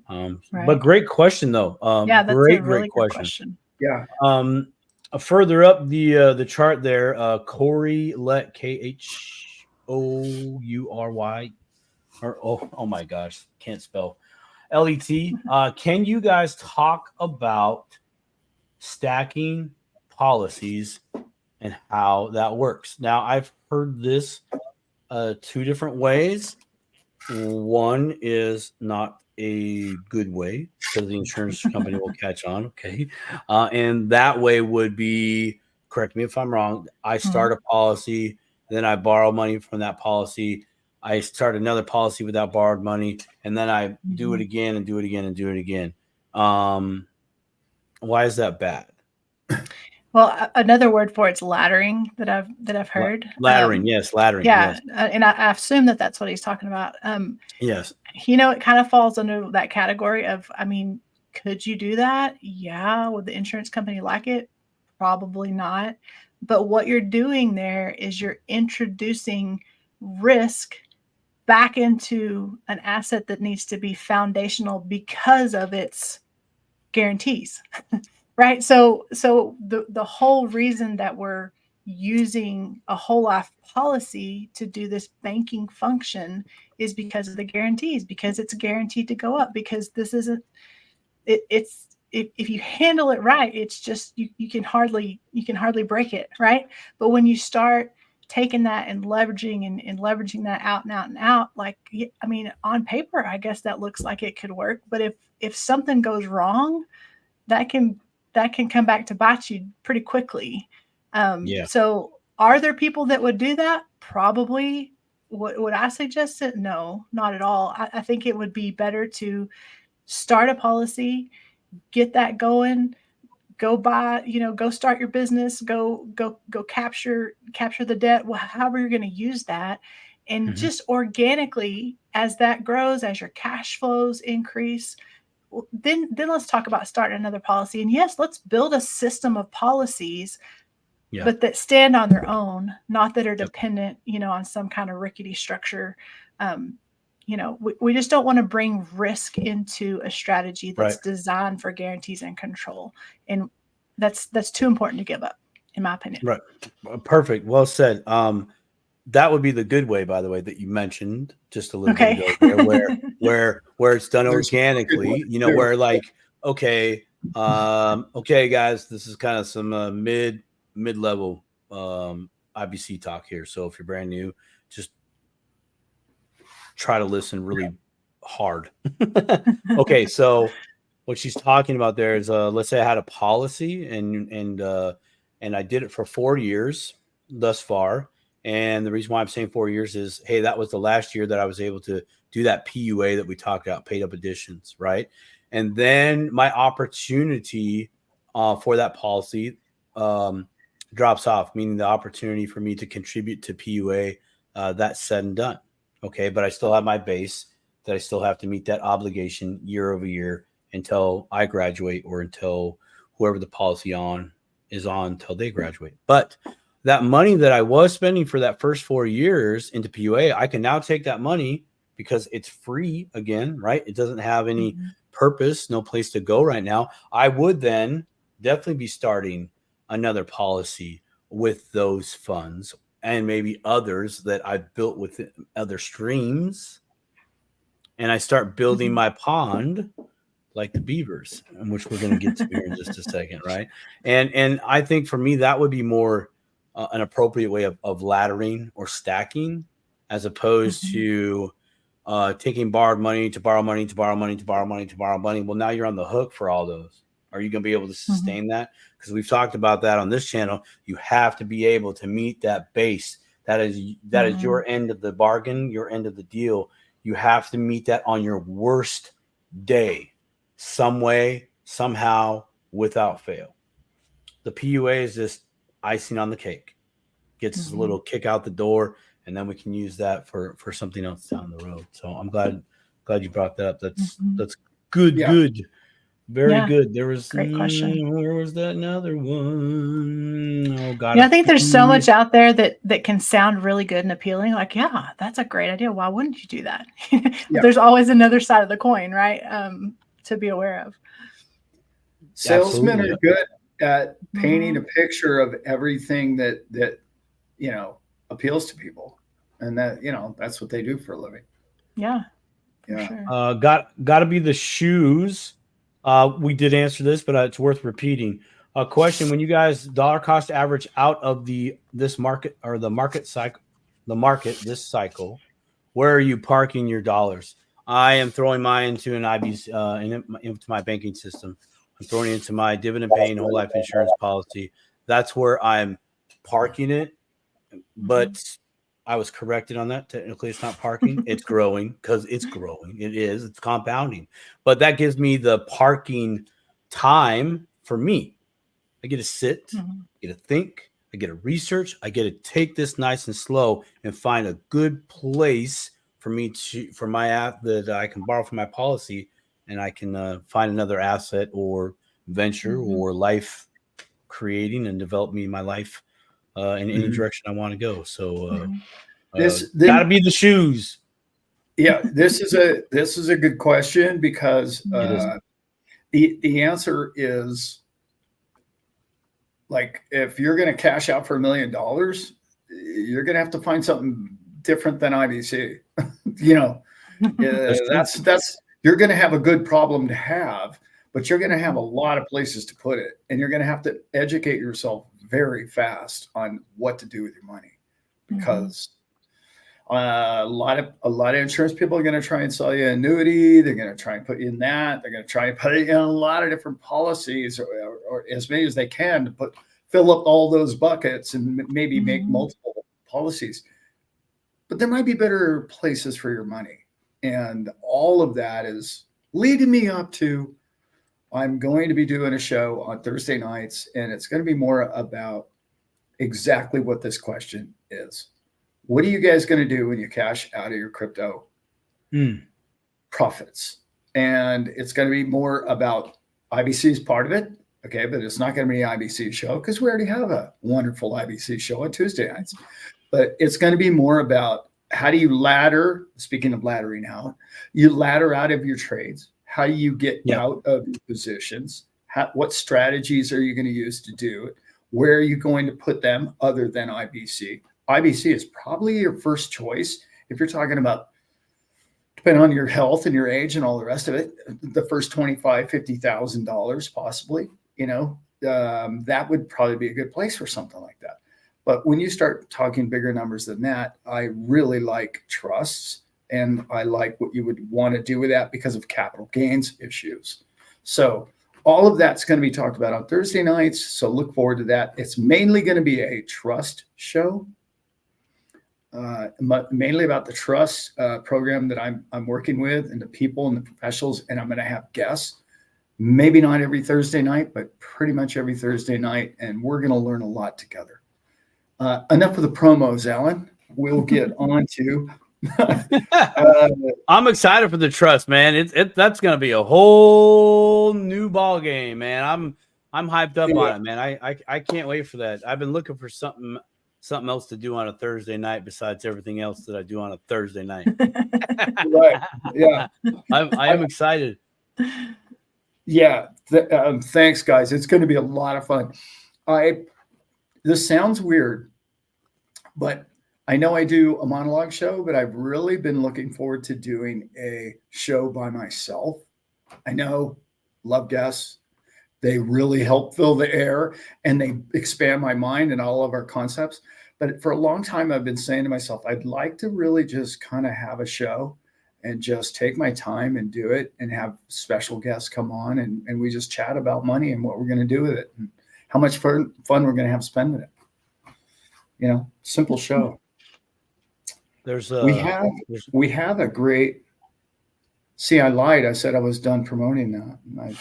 Right. But great question though. That's great a really great question. Yeah. Further up the chart there, Corey Let KHOURY, or oh my gosh, can't spell LET. Can you guys talk about stacking policies and how that works? Now, I've heard this two different ways. One is not a good way because the insurance company will catch on. Okay. And that way would be, correct me if I'm wrong, I start a policy, then I borrow money from that policy. I start another policy without borrowed money, and then I do it again and do it again and do it again. Why is that bad? Well, another word for it's laddering that I've heard. Laddering, yes, laddering. Yeah, yes. And I assume that's what he's talking about. Yes. It kind of falls under that category of, could you do that? Yeah. Would the insurance company like it? Probably not. But what you're doing there is you're introducing risk back into an asset that needs to be foundational because of its guarantees. Right. So the whole reason that we're using a whole life policy to do this banking function is because of the guarantees, because it's guaranteed to go up, because this isn't, if you handle it right, it's just, you can hardly break it. Right. But when you start taking that and leveraging that out and out and out, on paper, I guess that looks like it could work. But if something goes wrong, that can come back to bite you pretty quickly. So are there people that would do that? Probably. Would I suggest it? No, not at all. I think it would be better to start a policy, get that going, go buy, go start your business, go capture the debt, however you're going to use that. And just organically, as that grows, as your cash flows increase, then let's talk about starting another policy. And yes, let's build a system of policies, but that stand on their own, not that are dependent, on some kind of rickety structure. We just don't want to bring risk into a strategy that's designed for guarantees and control. And that's too important to give up, in my opinion. Right. Perfect. Well said. That would be the good way, by the way, that you mentioned just a little bit ago, where it's done organically, where okay, guys, this is kind of some mid-level IBC talk here. So if you're brand new, just try to listen really hard. Okay. So what she's talking about there is, let's say I had a policy and I did it for 4 years thus far. And the reason why I'm saying 4 years is, hey, that was the last year that I was able to do that PUA that we talked about, paid up additions, right? And then my opportunity for that policy drops off, meaning the opportunity for me to contribute to PUA, that's said and done. Okay, but I still have my base that I still have to meet that obligation year over year until I graduate or until whoever the policy is on until they graduate. But that money that I was spending for that first 4 years into PUA, I can now take that money because it's free again, right? It doesn't have any purpose, no place to go right now. I would then definitely be starting another policy with those funds and maybe others that I've built with other streams. And I start building my pond like the beavers, which we're going to get to here in just a second, right? And I think for me, that would be more an appropriate way of laddering or stacking, as opposed to taking borrowed money to borrow money to borrow money to borrow money to borrow money. Well, now you're on the hook for all those. Are you going to be able to sustain that? Because we've talked about that on this channel. You have to be able to meet that base. That is your end of the bargain, your end of the deal. You have to meet that on your worst day, some way, somehow, without fail. The PUA is just icing on the cake. Gets us a little kick out the door, and then we can use that for something else down the road. So I'm glad you brought that up. That's good. Yeah. Good. Very good. There was great question. Where was that another one? Oh God. I think there's so much out there that can sound really good and appealing. Like, yeah, that's a great idea. Why wouldn't you do that? There's always another side of the coin, right? To be aware of. Salesmen are good at painting a picture of everything that appeals to people, and that that's what they do for a living. Yeah. Sure. Got to be the shoes. We did answer this, but it's worth repeating. A question: when you guys dollar cost average out of this market or the market cycle, this cycle, where are you parking your dollars? I am throwing mine into an IBC, into my banking system. I'm throwing it into my dividend paying whole life insurance policy. That's where I'm parking it. But I was corrected on that. Technically, it's not parking. It's growing because it's growing. It's compounding. But that gives me the parking time for me. I get to sit, I get to think, I get to research. I get to take this nice and slow and find a good place for me for my app that I can borrow from my policy, and I can find another asset or venture or life creating and develop my life in any direction I want to go. So this got to be the shoes. Yeah, this is a good question because the answer is, like, if you're going to cash out for $1 million, you're going to have to find something different than IBC. That's you're going to have a good problem to have, but you're going to have a lot of places to put it, and you're going to have to educate yourself very fast on what to do with your money, because a lot of insurance people are going to try and sell you an annuity. They're going to try and put you in that. They're going to try and put it in a lot of different policies, or as many as they can to fill up all those buckets and maybe make multiple policies. But there might be better places for your money. And all of that is leading me up to, I'm going to be doing a show on Thursday nights, and it's going to be more about exactly what this question is. What are you guys going to do when you cash out of your crypto profits? And it's going to be more about IBC's part of it. Okay. But it's not going to be an IBC show because we already have a wonderful IBC show on Tuesday nights. But it's going to be more about, how do you ladder? Speaking of laddering out, you ladder out of your trades. How do you get out of your positions? What strategies are you going to use to do it? Where are you going to put them other than IBC? IBC is probably your first choice if you're talking about, depending on your health and your age and all the rest of it, the first $25,000, $50,000 possibly. That would probably be a good place for something like that. But when you start talking bigger numbers than that, I really like trusts, and I like what you would want to do with that because of capital gains issues. So all of that's going to be talked about on Thursday nights. So look forward to that. It's mainly going to be a trust show. mainly about the trust program that I'm working with, and the people and the professionals. And I'm going to have guests, maybe not every Thursday night, but pretty much every Thursday night. And we're going to learn a lot together. Enough of the promos, Allan. We'll get on to. I'm excited for the trust, man. That's going to be a whole new ball game, man. I'm hyped up on it, man. I can't wait for that. I've been looking for something else to do on a Thursday night besides everything else that I do on a Thursday night. Right. Yeah. I am excited. Yeah. Thanks, guys. It's going to be a lot of fun. This sounds weird, but I know I do a monologue show, but I've really been looking forward to doing a show by myself. I know, love guests. They really help fill the air and they expand my mind and all of our concepts. But for a long time, I've been saying to myself, I'd like to really just kind of have a show and just take my time and do it and have special guests come on and we just chat about money and what we're going to do with it and how much fun we're going to have spending it. You know, simple show. We have a great. See, I lied. I said I was done promoting that. I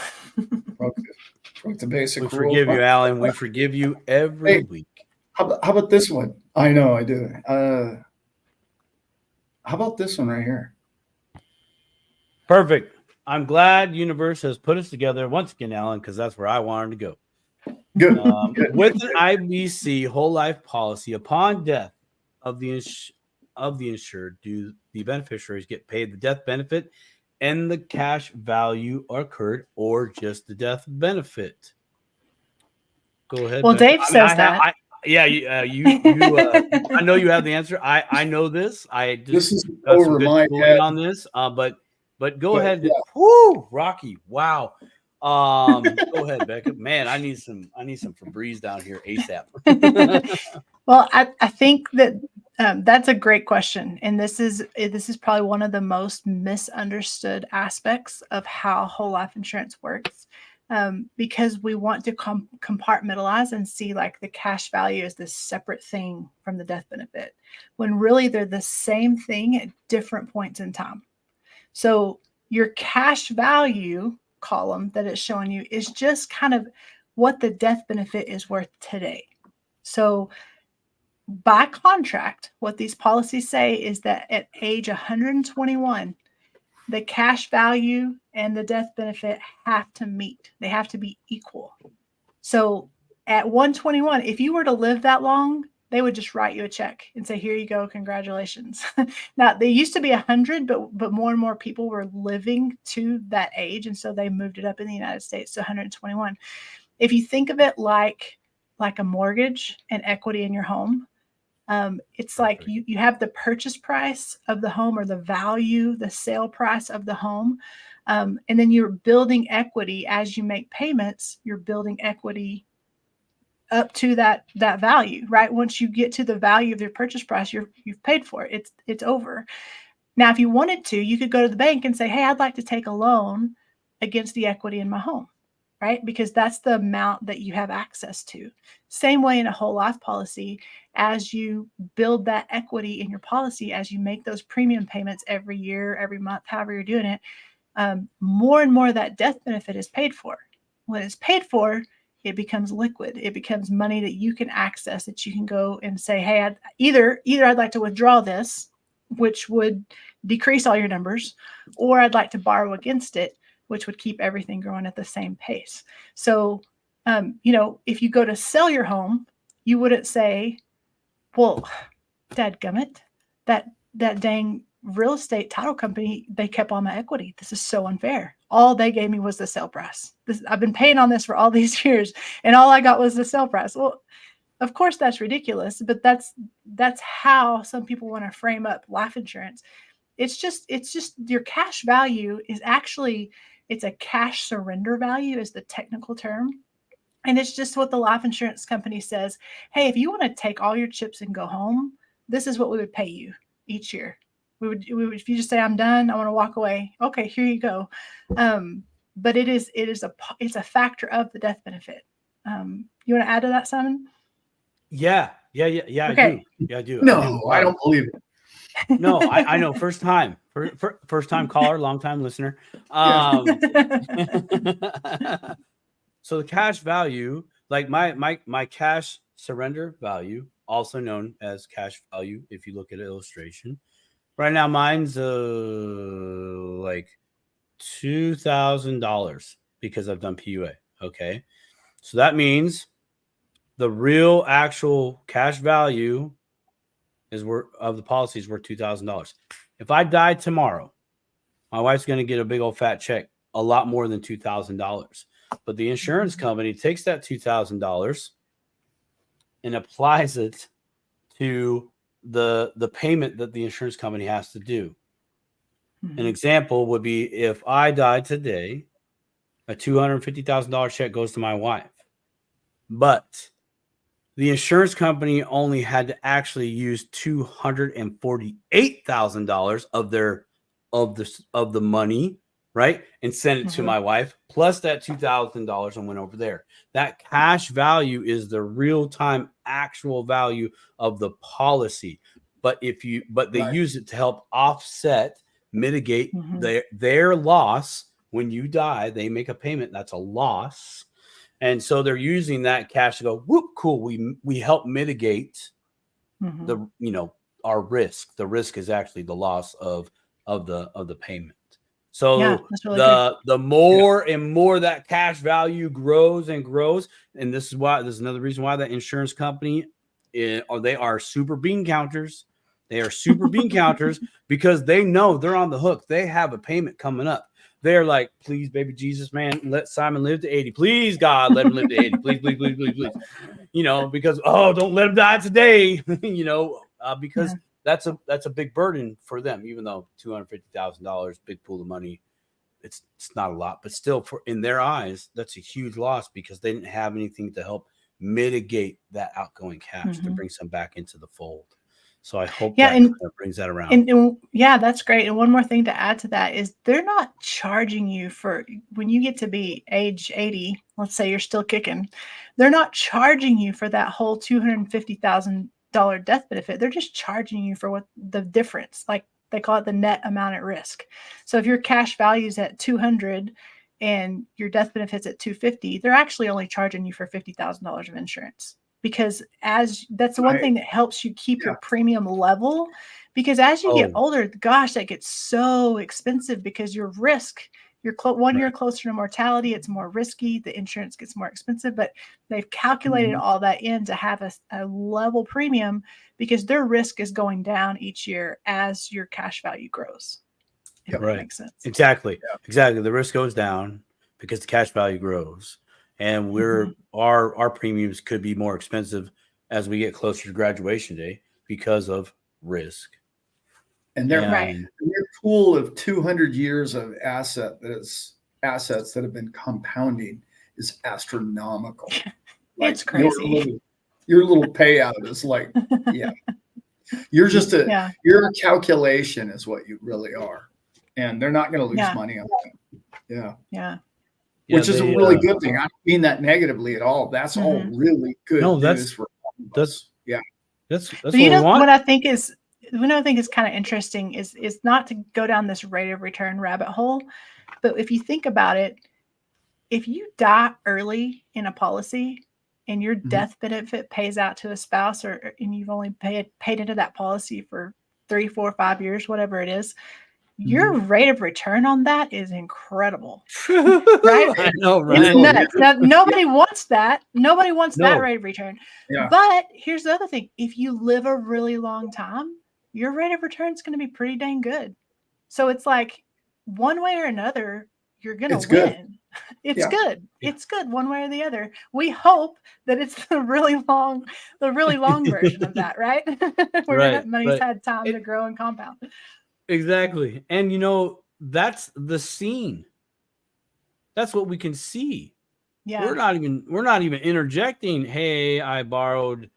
broke the basic We rule. forgive you, Allan. We forgive you every week. How about this one? I know I do. How about this one right here? Perfect. I'm glad Universe has put us together once again, Allan, because that's where I wanted to go. Good. With an IBC whole life policy, upon death of the insured, do the beneficiaries get paid the death benefit and the cash value occurred, or just the death benefit? Go ahead. Well, Becca. Dave says that. I know you have the answer. I know this. This is got some over good my schooling head. on this. But go ahead. Yeah. Whoo, Rocky. Wow. Go ahead, Becca. Man, I need some Febreze down here ASAP. Well, I think that that's a great question, and this is probably one of the most misunderstood aspects of how whole life insurance works, because we want to compartmentalize and see like the cash value as this separate thing from the death benefit, when really they're the same thing at different points in time. So your cash value column that it's showing you is just kind of what the death benefit is worth today. So by contract, what these policies say is that at age 121, the cash value and the death benefit have to meet. They have to be equal. So at 121, if you were to live that long, they would just write you a check and say, here you go, congratulations. Now, they used to be 100, but more and more people were living to that age, and so they moved it up in the United States to 121. If you think of it like a mortgage and equity in your home, it's like you have the purchase price of the home, or the value, the sale price of the home, and then you're building equity as you make payments. You're building equity up to that value, right? Once you get to the value of your purchase price, you've paid for it. It's over. Now, if you wanted to, you could go to the bank and say, hey, I'd like to take a loan against the equity in my home, right? Because that's the amount that you have access to. Same way in a whole life policy, as you build that equity in your policy, as you make those premium payments every year, every month, however you're doing it, more and more of that death benefit is paid for. When it's paid for, it becomes liquid. It becomes money that you can access, that you can go and say, hey, I'd like to withdraw this, which would decrease all your numbers, or I'd like to borrow against it, which would keep everything growing at the same pace. So, if you go to sell your home, you wouldn't say, well, dadgummit, that dang real estate title company, they kept all my equity. This is so unfair. All they gave me was the sale price. I've been paying on this for all these years, and all I got was the sale price. Well, of course that's ridiculous, but that's how some people want to frame up life insurance. It's just your cash value is actually, it's a cash surrender value is the technical term. And it's just what the life insurance company says. Hey, if you want to take all your chips and go home, this is what we would pay you each year. We would, if you just say, I'm done, I want to walk away. Okay, here you go. But it's a factor of the death benefit. You want to add to that, Simon? Yeah. Yeah. I Okay. do. Yeah, I do. No, I don't believe it. No, I know. First time caller, long time listener. Yeah. So the cash value, like my cash surrender value, also known as cash value, if you look at an illustration, right now mine's like $2,000 because I've done PUA. Okay, so that means the real actual cash value is worth of the policy is worth $2,000. If I die tomorrow, my wife's going to get a big old fat check, a lot more than $2,000. But the insurance company takes that $2,000 and applies it to the payment that the insurance company has to do. An example would be if I die today, a $250,000 check goes to my wife, but the insurance company only had to actually use $248,000 of the money, right, and send it to my wife, plus that $2,000 and went over there. That cash value is the real-time actual value of the policy. But they use it to help offset, mitigate their loss. When you die, they make a payment. That's a loss. And so they're using that cash to go, whoop, cool. We help mitigate our risk. The risk is actually the loss of the payment. So the more and more that cash value grows and grows, and this is another reason why the insurance company they are super bean counters. They are super bean counters because they know they're on the hook. They have a payment coming up. They're like, please, baby Jesus, man, let Simon live to 80. Please, God, let him live to 80. Please, please, please, please, please. Because don't let him die today. Because that's a big burden for them. Even though $250,000, big pool of money, it's not a lot, but still, in their eyes, that's a huge loss because they didn't have anything to help mitigate that outgoing cash to bring some back into the fold. So I hope that brings that around. And that's great. And one more thing to add to that is they're not charging you for when you get to be age 80, let's say you're still kicking, they're not charging you for that whole $250,000 death benefit. They're just charging you for what the difference, like they call it the net amount at risk. So if your cash value is at 200 and your death benefit's at 250, they're actually only charging you for $50,000 of insurance. Because that's the one thing that helps you keep your premium level, because as you get older, gosh, that gets so expensive because your risk, you're 1 year closer to mortality. It's more risky. The insurance gets more expensive, but they've calculated all that in to have a level premium because their risk is going down each year as your cash value grows. If that makes sense. Exactly. The risk goes down because the cash value grows. And our premiums could be more expensive as we get closer to graduation day because of risk. And their pool of 200 years of assets that have been compounding is astronomical. It's crazy. Your little payout is like, you're just you're a calculation is what you really are. And they're not going to lose money on that. Yeah. Which is a really good thing. I don't mean that negatively at all. That's all really good news for us. That's what we want. What I think is kind of interesting is not to go down this rate of return rabbit hole, but if you think about it, if you die early in a policy and your death benefit pays out to a spouse, and you've only paid into that policy for 3, 4, 5 years, whatever it is, your rate of return on that is incredible. Right? I know, right? It's nuts. Now, nobody wants that. Nobody wants that rate of return. Yeah. But here's the other thing. If you live a really long time, your rate of return is going to be pretty dang good. So it's like one way or another, you're going to win. Good. It's good. Yeah. It's good one way or the other. We hope that it's the really long version of that, right? Where that money's had time to grow and compound. Exactly. And that's the scene. That's what we can see. Yeah. We're not even interjecting, hey, I borrowed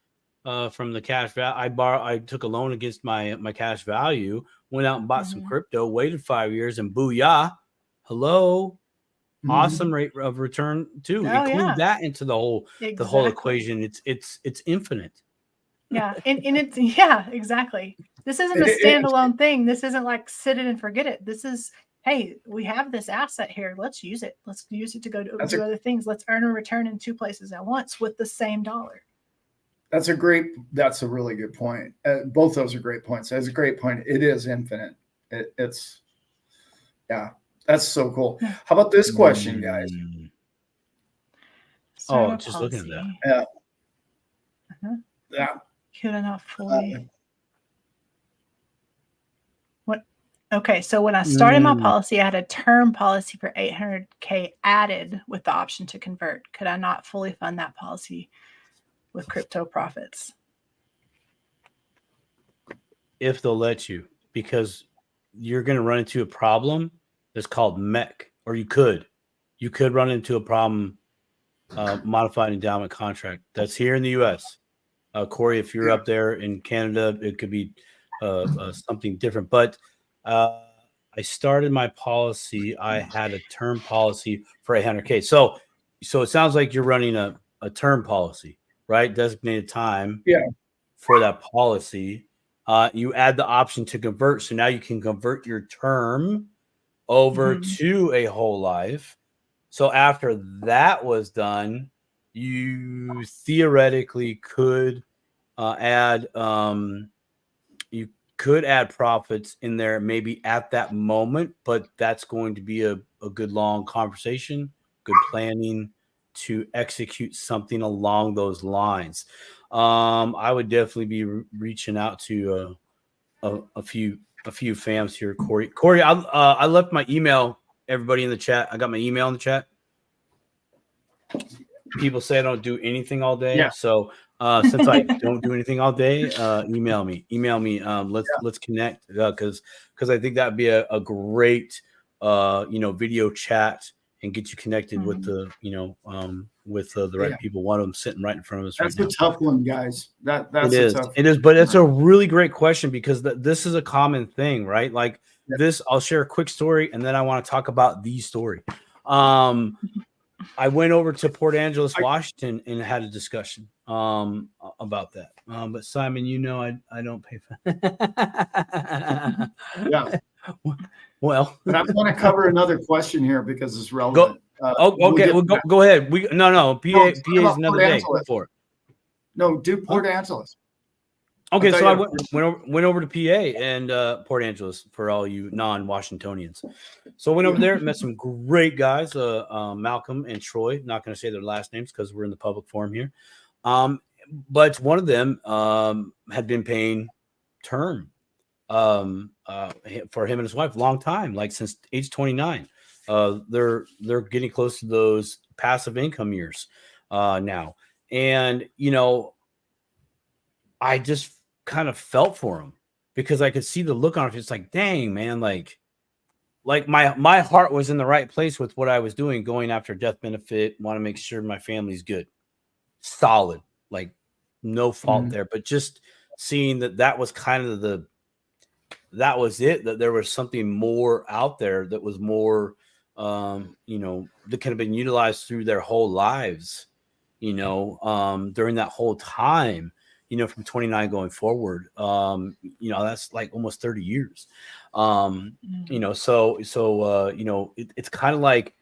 from the cash value. I took a loan against my cash value, went out and bought some crypto, waited 5 years, and booyah. Hello. Awesome rate of return too. Include that into the whole equation. It's infinite. Yeah. And it's, yeah, exactly. This isn't a standalone thing. This isn't like sit it and forget it. This is, hey, we have this asset here. Let's use it. Let's use it to go do other things. Let's earn a return in 2 places at once with the same dollar. That's a really good point. Both those are great points. That's a great point. It is infinite. It's, yeah, that's so cool. How about this question, guys? Oh, just looking at that. Yeah. Yeah. Could I not fully? What? Okay, so when I started my policy, I had a term policy for $800K added with the option to convert. Could I not fully fund that policy with crypto profits? If they'll let you, because you're going to run into a problem that's called MEC, or you could run into a problem, modified endowment contract that's here in the U.S. Corey, if you're up there in Canada, it could be something different. But I started my policy. I had a term policy for $800K. So it sounds like you're running a term policy, right? Designated time for that policy. You add the option to convert. So now you can convert your term over to a whole life. So after that was done, you theoretically could add profits in there maybe at that moment, but that's going to be a good long conversation, good planning to execute something along those lines. I would definitely be reaching out to a few fams here. Corey, I left my email. Everybody in the chat, I got my email in the chat. People say I don't do anything all day, so since I don't do anything all day, email me. Let's connect because I think that'd be a great video chat and get you connected with the the right people. One of them sitting right in front of us. That's right now. a tough one, guys. That's it is, but it's a really great question because this is a common thing, right? Like this, I'll share a quick story, and then I want to talk about the story. I went over to Port Angeles, Washington, and had a discussion about that. But Simon, I don't pay for yeah. Well, but I want to cover another question here because it's relevant. Okay. Go ahead. PA is another day. Go for it. No, do Port Angeles. Okay, so I went over to PA and Port Angeles for all you non-Washingtonians. So I went over there and met some great guys, Malcolm and Troy. Not going to say their last names because we're in the public forum here. But one of them had been paying term for him and his wife, long time, like since age 29. They're getting close to those passive income years now, and I just kind of felt for him because I could see the look on it. It's like, dang, man, like my heart was in the right place with what I was doing, going after death benefit, want to make sure my family's good, solid, like no fault there. But just seeing that was kind of that was it, that there was something more out there that was more, that could have been utilized through their whole lives, during that whole time. From 29 going forward, that's like almost 30 years. It's kind of like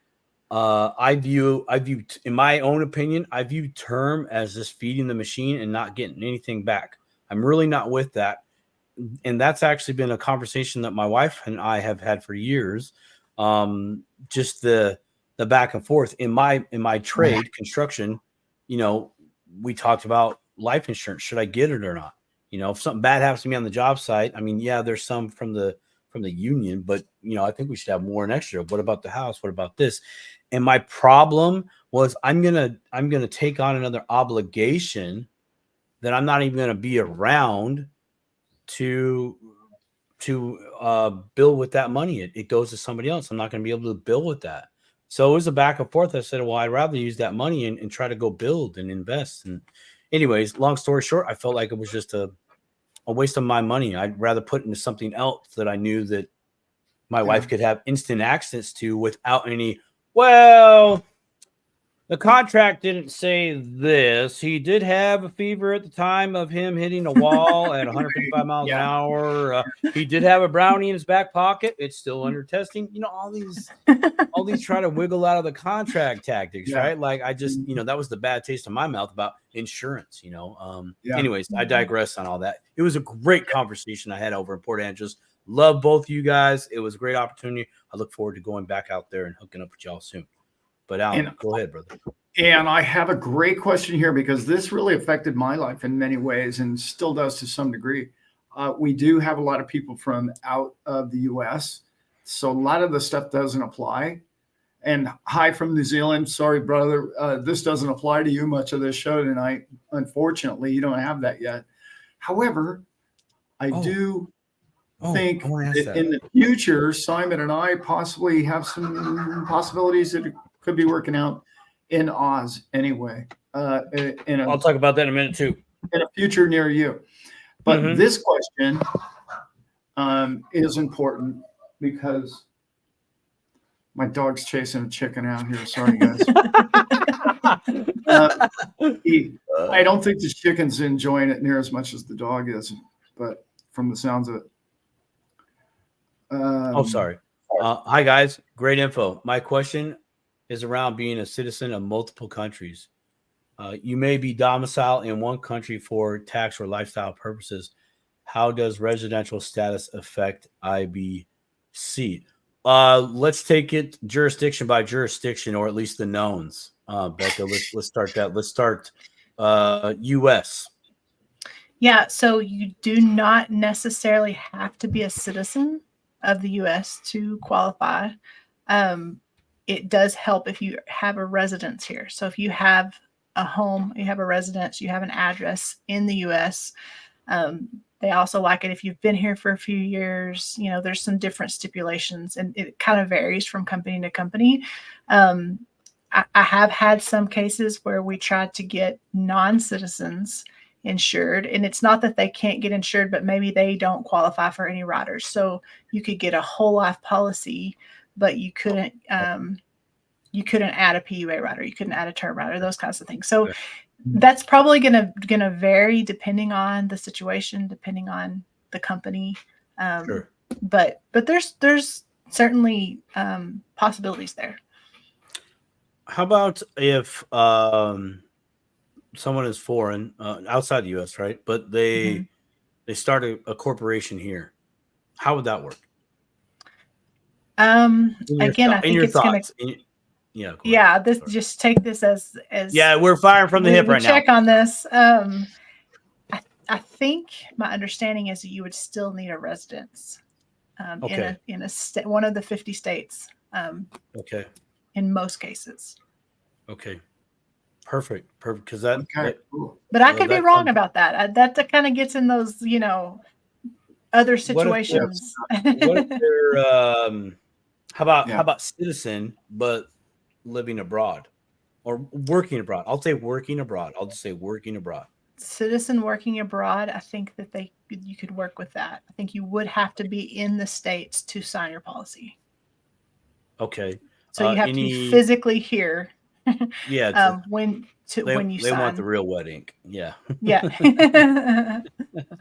I view, in my own opinion, I view term as just feeding the machine and not getting anything back. I'm really not with that. And that's actually been a conversation that my wife and I have had for years. Just the back and forth in my trade, construction, we talked about life insurance. Should I get it or not? If something bad happens to me on the job site, I mean, there's some from the union, but I think we should have more an extra. What about the house? What about this? And my problem was I'm gonna take on another obligation that I'm not even gonna be around to bill with that money. It goes to somebody else. I'm not gonna be able to bill with that. So it was a back and forth. I said, well, I'd rather use that money and try to go build and invest. And anyways, long story short, I felt like it was just a waste of my money. I'd rather put into something else that I knew that my wife could have instant access to without any, The contract didn't say this. He did have a fever at the time of him hitting a wall at 155 miles an hour. He did have a brownie in his back pocket. It's still under testing. You know, all these try to wiggle out of the contract tactics, right? Like I just, that was the bad taste in my mouth about insurance, Anyways, I digress on all that. It was a great conversation I had over in Port Angeles. Love both of you guys. It was a great opportunity. I look forward to going back out there and hooking up with y'all soon. But Allan, go ahead, brother. And I have a great question here because this really affected my life in many ways and still does to some degree. We do have a lot of people from out of the U.S., so a lot of the stuff doesn't apply. And hi from New Zealand. Sorry, brother. This doesn't apply to you much of this show tonight. Unfortunately, you don't have that yet. However, I do think that in the future, Simon and I possibly have some possibilities that could be working out in Oz anyway. I'll talk about that in a minute too. In a future near you. But this question is important because my dog's chasing a chicken out here. Sorry, guys. I don't think the chicken's enjoying it near as much as the dog is, but from the sounds of it. Sorry. Hi, guys. Great info. My question is around being a citizen of multiple countries. You may be domiciled in one country for tax or lifestyle purposes. How does residential status affect IBC? Let's take it jurisdiction by jurisdiction, or at least the knowns. Becca, let's start that. Let's start U.S. Yeah, so you do not necessarily have to be a citizen of the U.S. to qualify. It does help if you have a residence here. So if you have a home, you have a residence, you have an address in the U.S. They also like it if you've been here for a few years. There's some different stipulations, and it kind of varies from company to company. I have had some cases where we tried to get non-citizens insured, and it's not that they can't get insured, but maybe they don't qualify for any riders. So you could get a whole life policy, but you couldn't add a PUA rider, you couldn't add a term rider, those kinds of things. So that's probably gonna vary depending on the situation, depending on the company. Sure. But there's certainly possibilities there. How about if someone is foreign, outside the U.S., right? But they start a corporation here. How would that work? Again, I think it's going to. Just take this as we're firing from the hip right now. Check on this. I think my understanding is that you would still need a residence in a state, one of the 50 states. In most cases. Okay. Perfect. Because that. But I could be wrong about that. That kind of gets in those, other situations. What if they're how about citizen but living abroad or working abroad? I'll say working abroad. I'll just say working abroad. Citizen working abroad. I think that you could work with that. I think you would have to be in the States to sign your policy. Okay. So you have to be physically here. Yeah. When you sign. They want the real wet ink. Yeah. Yeah.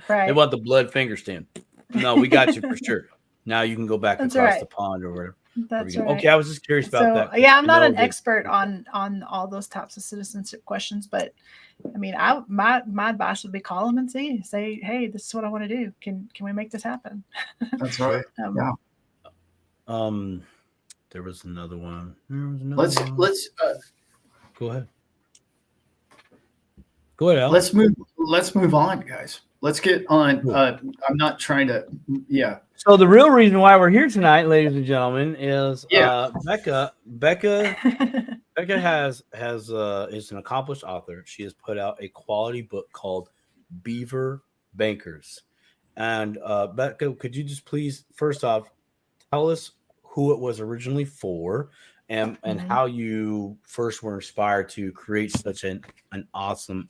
Right. They want the blood finger stamp. No, we got you for sure. Now you can go back across the pond or whatever. That's right. Okay, I was just curious about that. Yeah, I'm not an expert on all those types of citizenship questions, but I mean, my advice would be call them and say, hey, this is what I want to do. Can we make this happen? That's right. Yeah. There was another one. Let's go ahead. Go ahead, Al. Let's move on, guys. Let's get on. I'm not trying to. Yeah. So the real reason why we're here tonight, ladies and gentlemen, is Becca. Becca is an accomplished author. She has put out a quality book called Beaver Bankers. And Becca, could you just please, first off, tell us who it was originally for, and how you first were inspired to create such an awesome.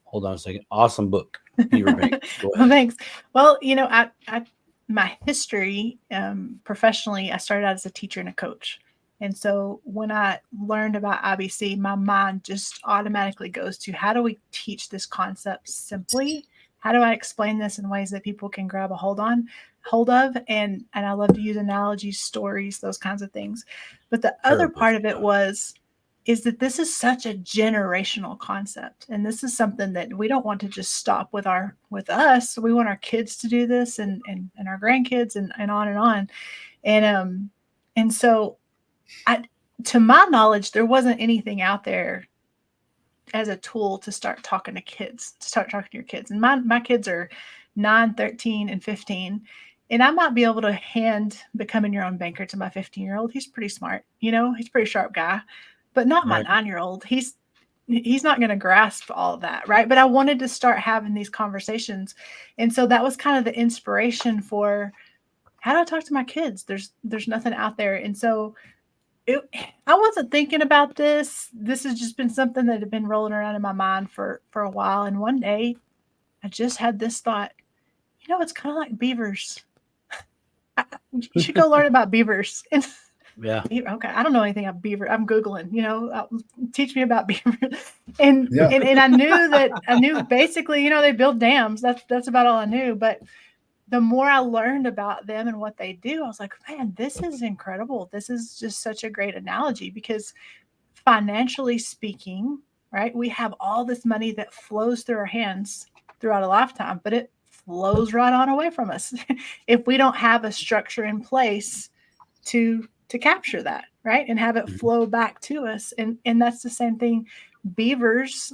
Hold on a second. Awesome book. Beaver Bankers. Well, thanks. Well, my history professionally, I started out as a teacher and a coach. And so when I learned about IBC, my mind just automatically goes to, how do we teach this concept simply? How do I explain this in ways that people can grab a hold of? And I love to use analogies, stories, those kinds of things. But the other part of it is that this is such a generational concept. And this is something that we don't want to just stop with us. We want our kids to do this, and our grandkids, and on and on. And so to my knowledge, there wasn't anything out there as a tool to start talking to your kids. And my kids are 9, 13, and 15. And I might be able to hand becoming your own banker to my 15-year-old. He's pretty smart. He's a pretty sharp guy, but not my 9-year-old. He's not going to grasp all of that. Right. But I wanted to start having these conversations. And so that was kind of the inspiration for, how do I talk to my kids? There's nothing out there. And so I wasn't thinking about this. This has just been something that had been rolling around in my mind for a while. And one day I just had this thought, it's kind of like beavers. You should go learn about beavers. Yeah. Okay. I don't know anything about beaver. I'm Googling, teach me about beavers. And I knew basically, they build dams. That's about all I knew. But the more I learned about them and what they do, I was like, man, this is incredible. This is just such a great analogy, because financially speaking, right, we have all this money that flows through our hands throughout a lifetime, but it flows right on away from us if we don't have a structure in place to capture that, right, and have it flow back to us. And that's the same thing. Beavers,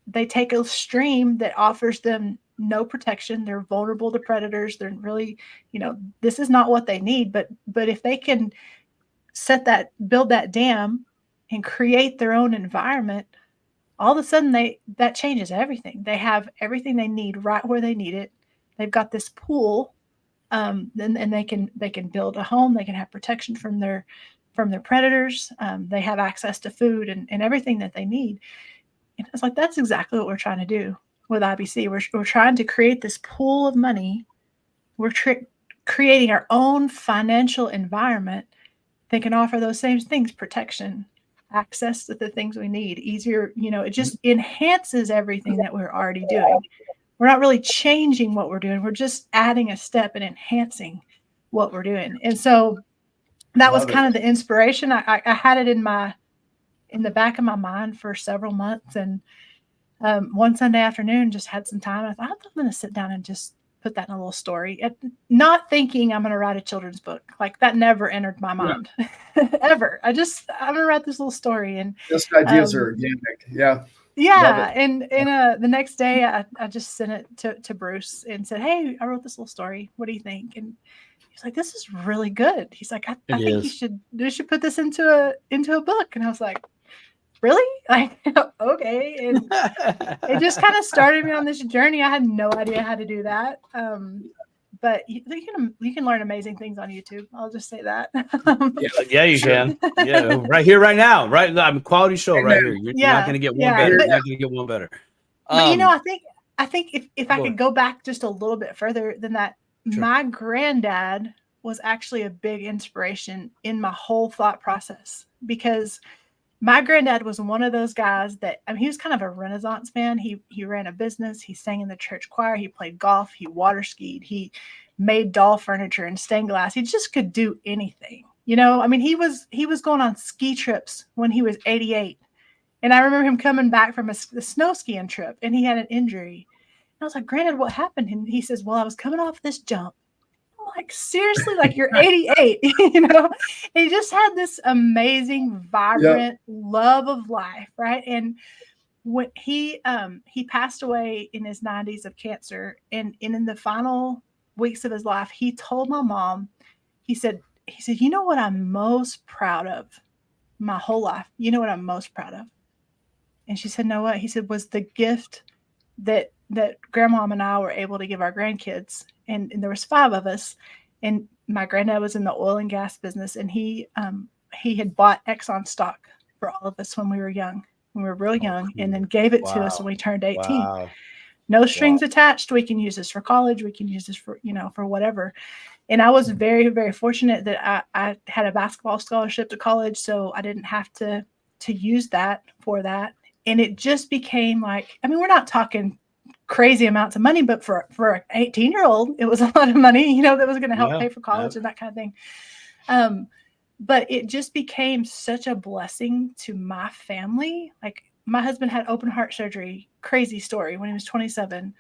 they take a stream that offers them no protection. They're vulnerable to predators. They're really, this is not what they need. But if they can build that dam and create their own environment, all of a sudden that changes everything. They have everything they need right where they need it. They've got this pool, and they can build a home. They can have protection from their predators. They have access to food and everything that they need. And it's like, that's exactly what we're trying to do with IBC. We're trying to create this pool of money. We're creating our own financial environment that can offer those same things: protection, access to the things we need, easier. It just enhances everything that we're already doing. We're not really changing what we're doing. We're just adding a step and enhancing what we're doing. And so that was kind of the inspiration. I had it in the back of my mind for several months. And one Sunday afternoon, just had some time. I thought, I'm going to sit down and just put that in a little story, not thinking I'm going to write a children's book. Like, that never entered my mind ever. I'm going to write this little story. And just ideas are organic. Yeah. Yeah. And the next day I just sent it to Bruce and said, hey, I wrote this little story. What do you think? And he's like, this is really good. He's like, I think you should put this into a book. And I was like, really? Like, okay. And it just kind of started me on this journey. I had no idea how to do that. But you can learn amazing things on YouTube. I'll just say that. Yeah, you can. Yeah, right here, right now, right. Quality show right here. You're not going to get one better. You're not going to get one better. But I think if I could go back just a little bit further than that, my granddad was actually a big inspiration in my whole thought process, because my granddad was one of those guys that, he was kind of a Renaissance man. He ran a business. He sang in the church choir. He played golf. He water skied. He made doll furniture and stained glass. He just could do anything. He was going on ski trips when he was 88. And I remember him coming back from a snow skiing trip, and he had an injury. And I was like, Granddad, what happened? And he says, well, I was coming off this jump. I'm like, seriously? Like, you're 88, And he just had this amazing, vibrant love of life, right? And when he passed away in his 90s of cancer, and in the final weeks of his life, he told my mom, he said, you know what I'm most proud of my whole life? You know what I'm most proud of? And she said, no, what? He said, was the gift that Grandma and I were able to give our grandkids. And there was 5 of us. And my granddad was in the oil and gas business. And he had bought Exxon stock for all of us when we were young, when we were real young, and then gave it to us when we turned 18. Wow. No strings attached. We can use this for college. We can use this for, for whatever. And I was very, very fortunate that I had a basketball scholarship to college, so I didn't have to use that for that. And it just became like, I mean, we're not talking crazy amounts of money, but for an 18-year-old, it was a lot of money, you know, that was going to help pay for college and that kind of thing. But it just became such a blessing to my family. Like, my husband had open heart surgery, crazy story, when he was 27.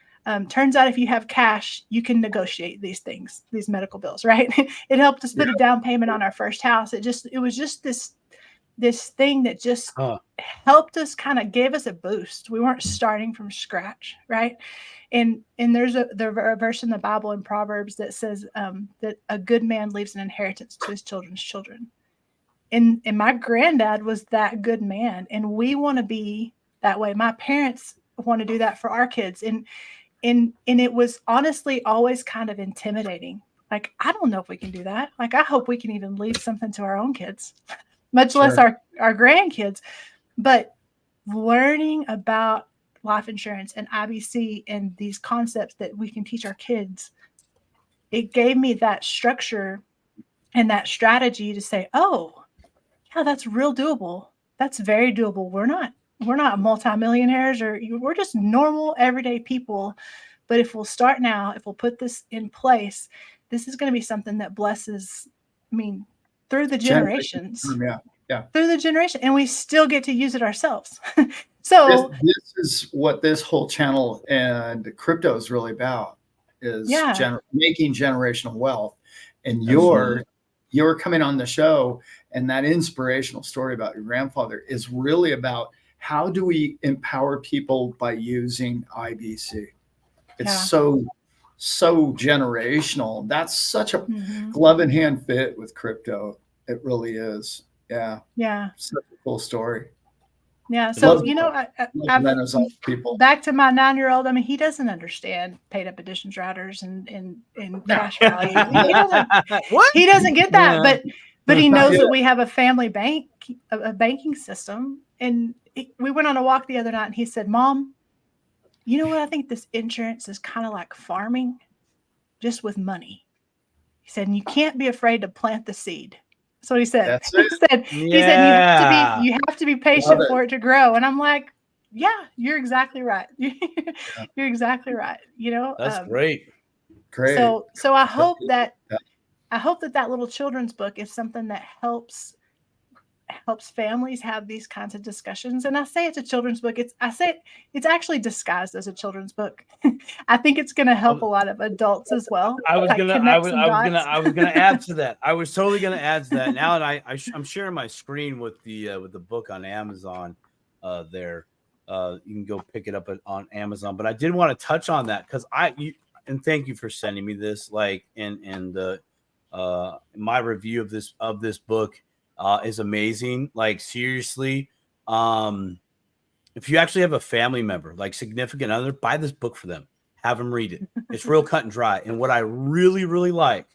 Turns out if you have cash, you can negotiate these things, these medical bills, right? It helped us put a down payment on our first house. It was just this thing that just helped us, kind of gave us a boost. We weren't starting from scratch, right? And there's a verse in the Bible in Proverbs that says that a good man leaves an inheritance to his children's children. And my granddad was that good man, and we want to be that way. My parents want to do that for our kids, and it was honestly always kind of intimidating. Like, I don't know if we can do that. Like, I hope we can even leave something to our own kids, much less our grandkids. But learning about life insurance and IBC and these concepts that we can teach our kids, it gave me that structure and that strategy to say, oh, yeah, that's real doable. That's very doable. We're not multimillionaires, or we're just normal everyday people. But if we'll start now, if we'll put this in place, this is going to be something that blesses, I mean, through the generations. Yeah. Through the generation, and we still get to use it ourselves. So this is what this whole channel and crypto is really about, is making generational wealth. And you're coming on the show, and that inspirational story about your grandfather is really about how do we empower people by using IBC. It's so generational. That's such a glove in hand fit with crypto. It really is. Yeah. Such a cool story. Yeah. So, you know, I people. Back to my 9-year-old. I mean, he doesn't understand paid up additions riders and cash value. He doesn't get that, but he knows that we have a family bank, a banking system. And we went on a walk the other night, and he said, Mom, you know what? I think this insurance is kind of like farming, just with money. He said, and you can't be afraid to plant the seed. So he said, he said you have to be patient for it to grow. And I'm like, yeah, you're exactly right. You're exactly right. You know, that's great. So I hope that little children's book is something that helps families have these kinds of discussions. And I say it's a children's book. It's actually disguised as a children's book. I think it's going to help a lot of adults as well. I was gonna add to that. I was totally gonna add to that. Now, and I'm sharing my screen with the book on Amazon. There, you can go pick it up on Amazon. But I did want to touch on that because and thank you for sending me this. Like, and my review of this book is amazing. Like, seriously, if you actually have a family member, like significant other, buy this book for them. Have them read it. It's real cut and dry. And what I really, really like,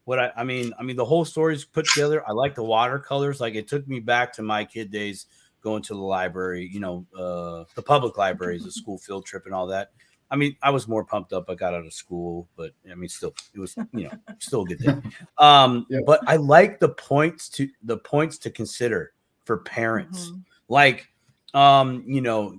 I mean, the whole story's put together. I like the watercolors. Like, it took me back to my kid days going to the library, you know, the public libraries, the school field trip and all that. I mean, I was more pumped up. I got out of school, but I mean, still, it was, you know, still a good thing. But I like the points to consider for parents. Like, you know,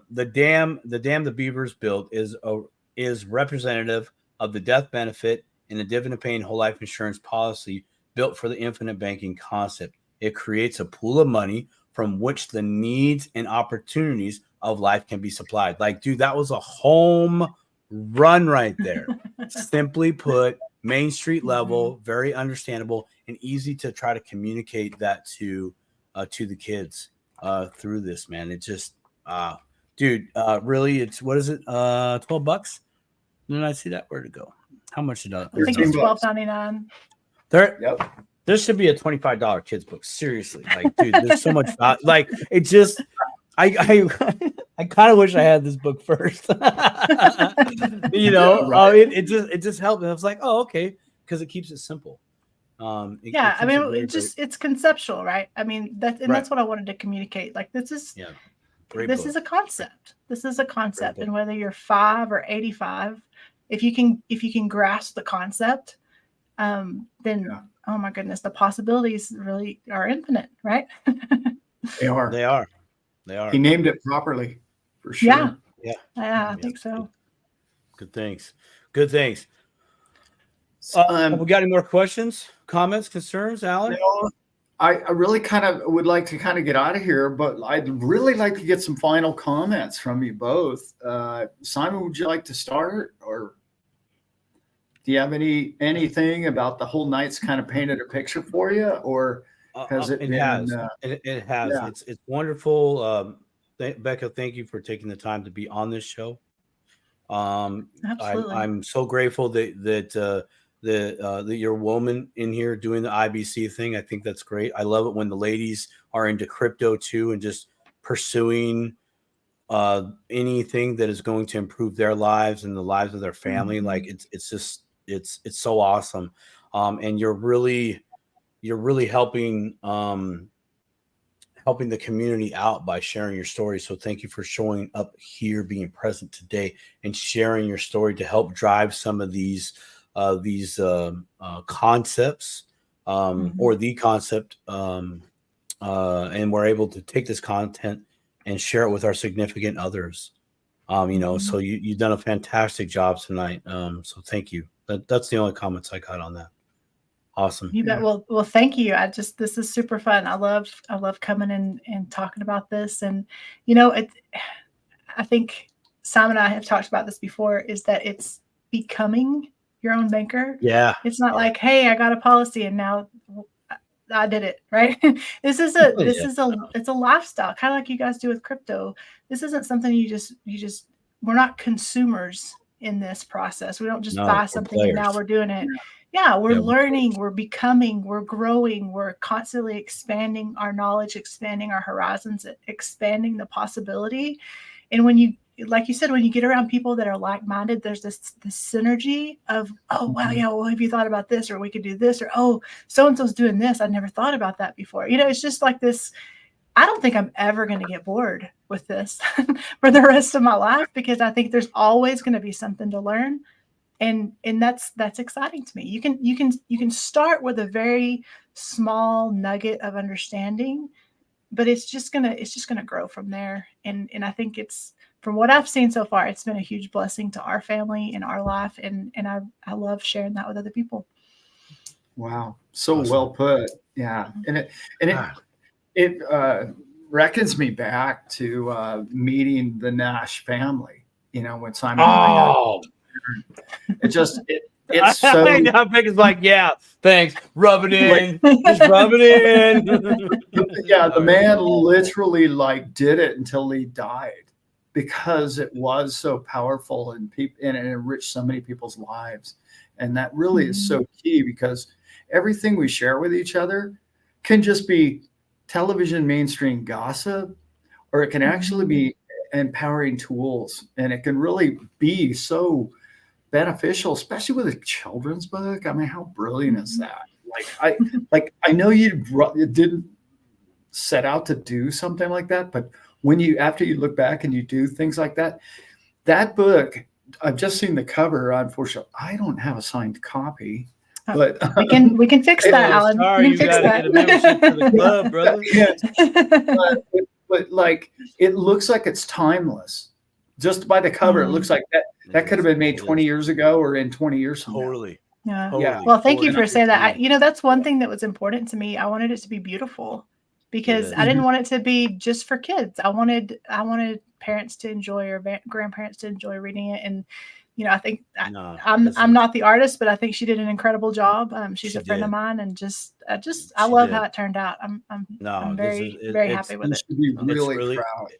the dam the Beavers built is representative of the death benefit and the dividend paying whole life insurance policy built for the infinite banking concept. It creates a pool of money from which the needs and opportunities of life can be supplied. Like, dude, that was a home run right there. Simply put, Main Street level, very understandable and easy to try to communicate that to the kids through this, man. It just, dude, really, it's, what is it? $12? Didn't I see that? Where'd it go? How much did I think it's $12.99. There should be a $25 kids book. Seriously, like, dude, there's so much value. Like, it just, I kind of wish I had this book first. You know, it just helped. And I was like, oh, okay, because it keeps it simple. It's conceptual, right? I mean, that's what I wanted to communicate. Like, this is a concept. This is a concept, and whether you're 5 or 85, if you can grasp the concept, then oh my goodness, the possibilities really are infinite, right? They are. They are. They are. He named it properly, for sure. Yeah. Yeah. Yeah, I think so. Good things. Good things. Um, We got any more questions, comments, concerns, Allan? No, I really kind of would like to kind of get out of here, but I'd really like to get some final comments from you both. Simon, would you like to start, or do you have anything about the whole night's kind of painted a picture for you, or has it been? It has. Yeah. It's wonderful. Becca, thank you for taking the time to be on this show. Absolutely. I'm so grateful that you're a woman in here doing the IBC thing. I think that's great. I love it when the ladies are into crypto too and just pursuing anything that is going to improve their lives and the lives of their family. Like it's so awesome. And you're really helping helping the community out by sharing your story. So thank you for showing up here, being present today, and sharing your story to help drive some of these concepts or the concept. And we're able to take this content and share it with our significant others. So you've done a fantastic job tonight. So thank you. That's the only comments I got on that. Awesome. You bet. Well, thank you. This is super fun. I love coming in and talking about this. And, I think Simon and I have talked about this before, is that it's becoming your own banker. Yeah. It's not like, hey, I got a policy and now I did it. Right. It's a lifestyle, kind of like you guys do with crypto. This isn't something we're not consumers in this process. We don't just buy something and now we're doing it. Yeah, we're learning, we're becoming, we're growing, we're constantly expanding our knowledge, expanding our horizons, expanding the possibility. And when you, like you said, when you get around people that are like-minded, there's this synergy of, oh, wow, yeah, well, have you thought about this? Or we could do this, or, oh, so-and-so's doing this. I never thought about that before. It's just like this. I don't think I'm ever going to get bored with this for the rest of my life, because I think there's always going to be something to learn. And that's exciting to me. You can start with a very small nugget of understanding, but it's just gonna grow from there. And I think from what I've seen so far, it's been a huge blessing to our family and our life. And I love sharing that with other people. Wow. So awesome. Well put. Yeah. And it reckons me back to meeting the Nash family, when Simon and I it's so now Becca's like, yeah, thanks. Rub it in. Just rub it in. Yeah, the man literally did it until he died, because it was so powerful and it enriched so many people's lives. And that really is so key, because everything we share with each other can just be television mainstream gossip, or it can actually be empowering tools, and it can really be so beneficial, especially with a children's book. I mean, how brilliant is that? I know you didn't set out to do something like that, but after you look back and you do things like that, that book, I've just seen the cover. Unfortunately, I don't have a signed copy, but we can fix that, Allan. Sorry, you got to get a membership to the club, brother. but it looks like it's timeless. Just by the cover, it looks like that could have been made 20 years ago, or in 20 years from totally. now. Yeah. Well, thank you for saying that. That's one thing that was important to me. I wanted it to be beautiful, because I didn't want it to be just for kids. I wanted parents to enjoy, or grandparents to enjoy reading it. And I think I'm not the artist, but I think she did an incredible job. She's a friend of mine, and I love how it turned out. I'm very happy with it. You should be really proud.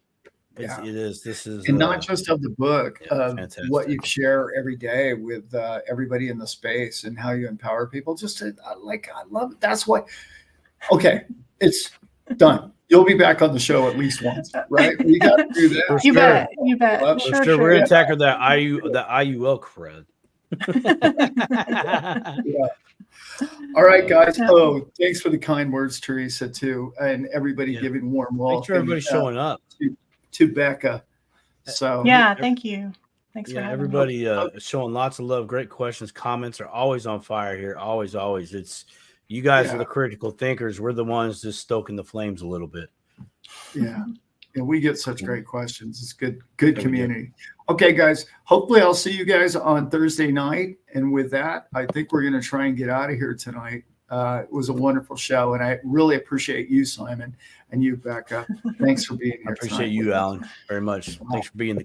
Yeah. It is. This is, and not just of the book, of what you share every day with everybody in the space, and how you empower people. I love it. That's why. Okay, it's done. You'll be back on the show at least once, right? We got to do that. You bet. Well, sure. We're gonna tackle that IUL cred. All right, guys. Oh, thanks for the kind words, Teresa, too, and everybody giving warm welcome. Thanks for everybody showing up. To Becca. So yeah, thank you. Thanks for Yeah, having me. everybody showing lots of love. Great questions. Comments are always on fire here. Always, always. It's you guys are the critical thinkers. We're the ones just stoking the flames a little bit. Yeah. And we get such great questions. It's good Yeah, we do. community. Okay, guys. Hopefully I'll see you guys on Thursday night. And with that, I think we're going to try and get out of here tonight. It was a wonderful show. And I really appreciate you, Simon, and you, Becca. Thanks for being here. I appreciate you, Allan, very much. Thanks for being the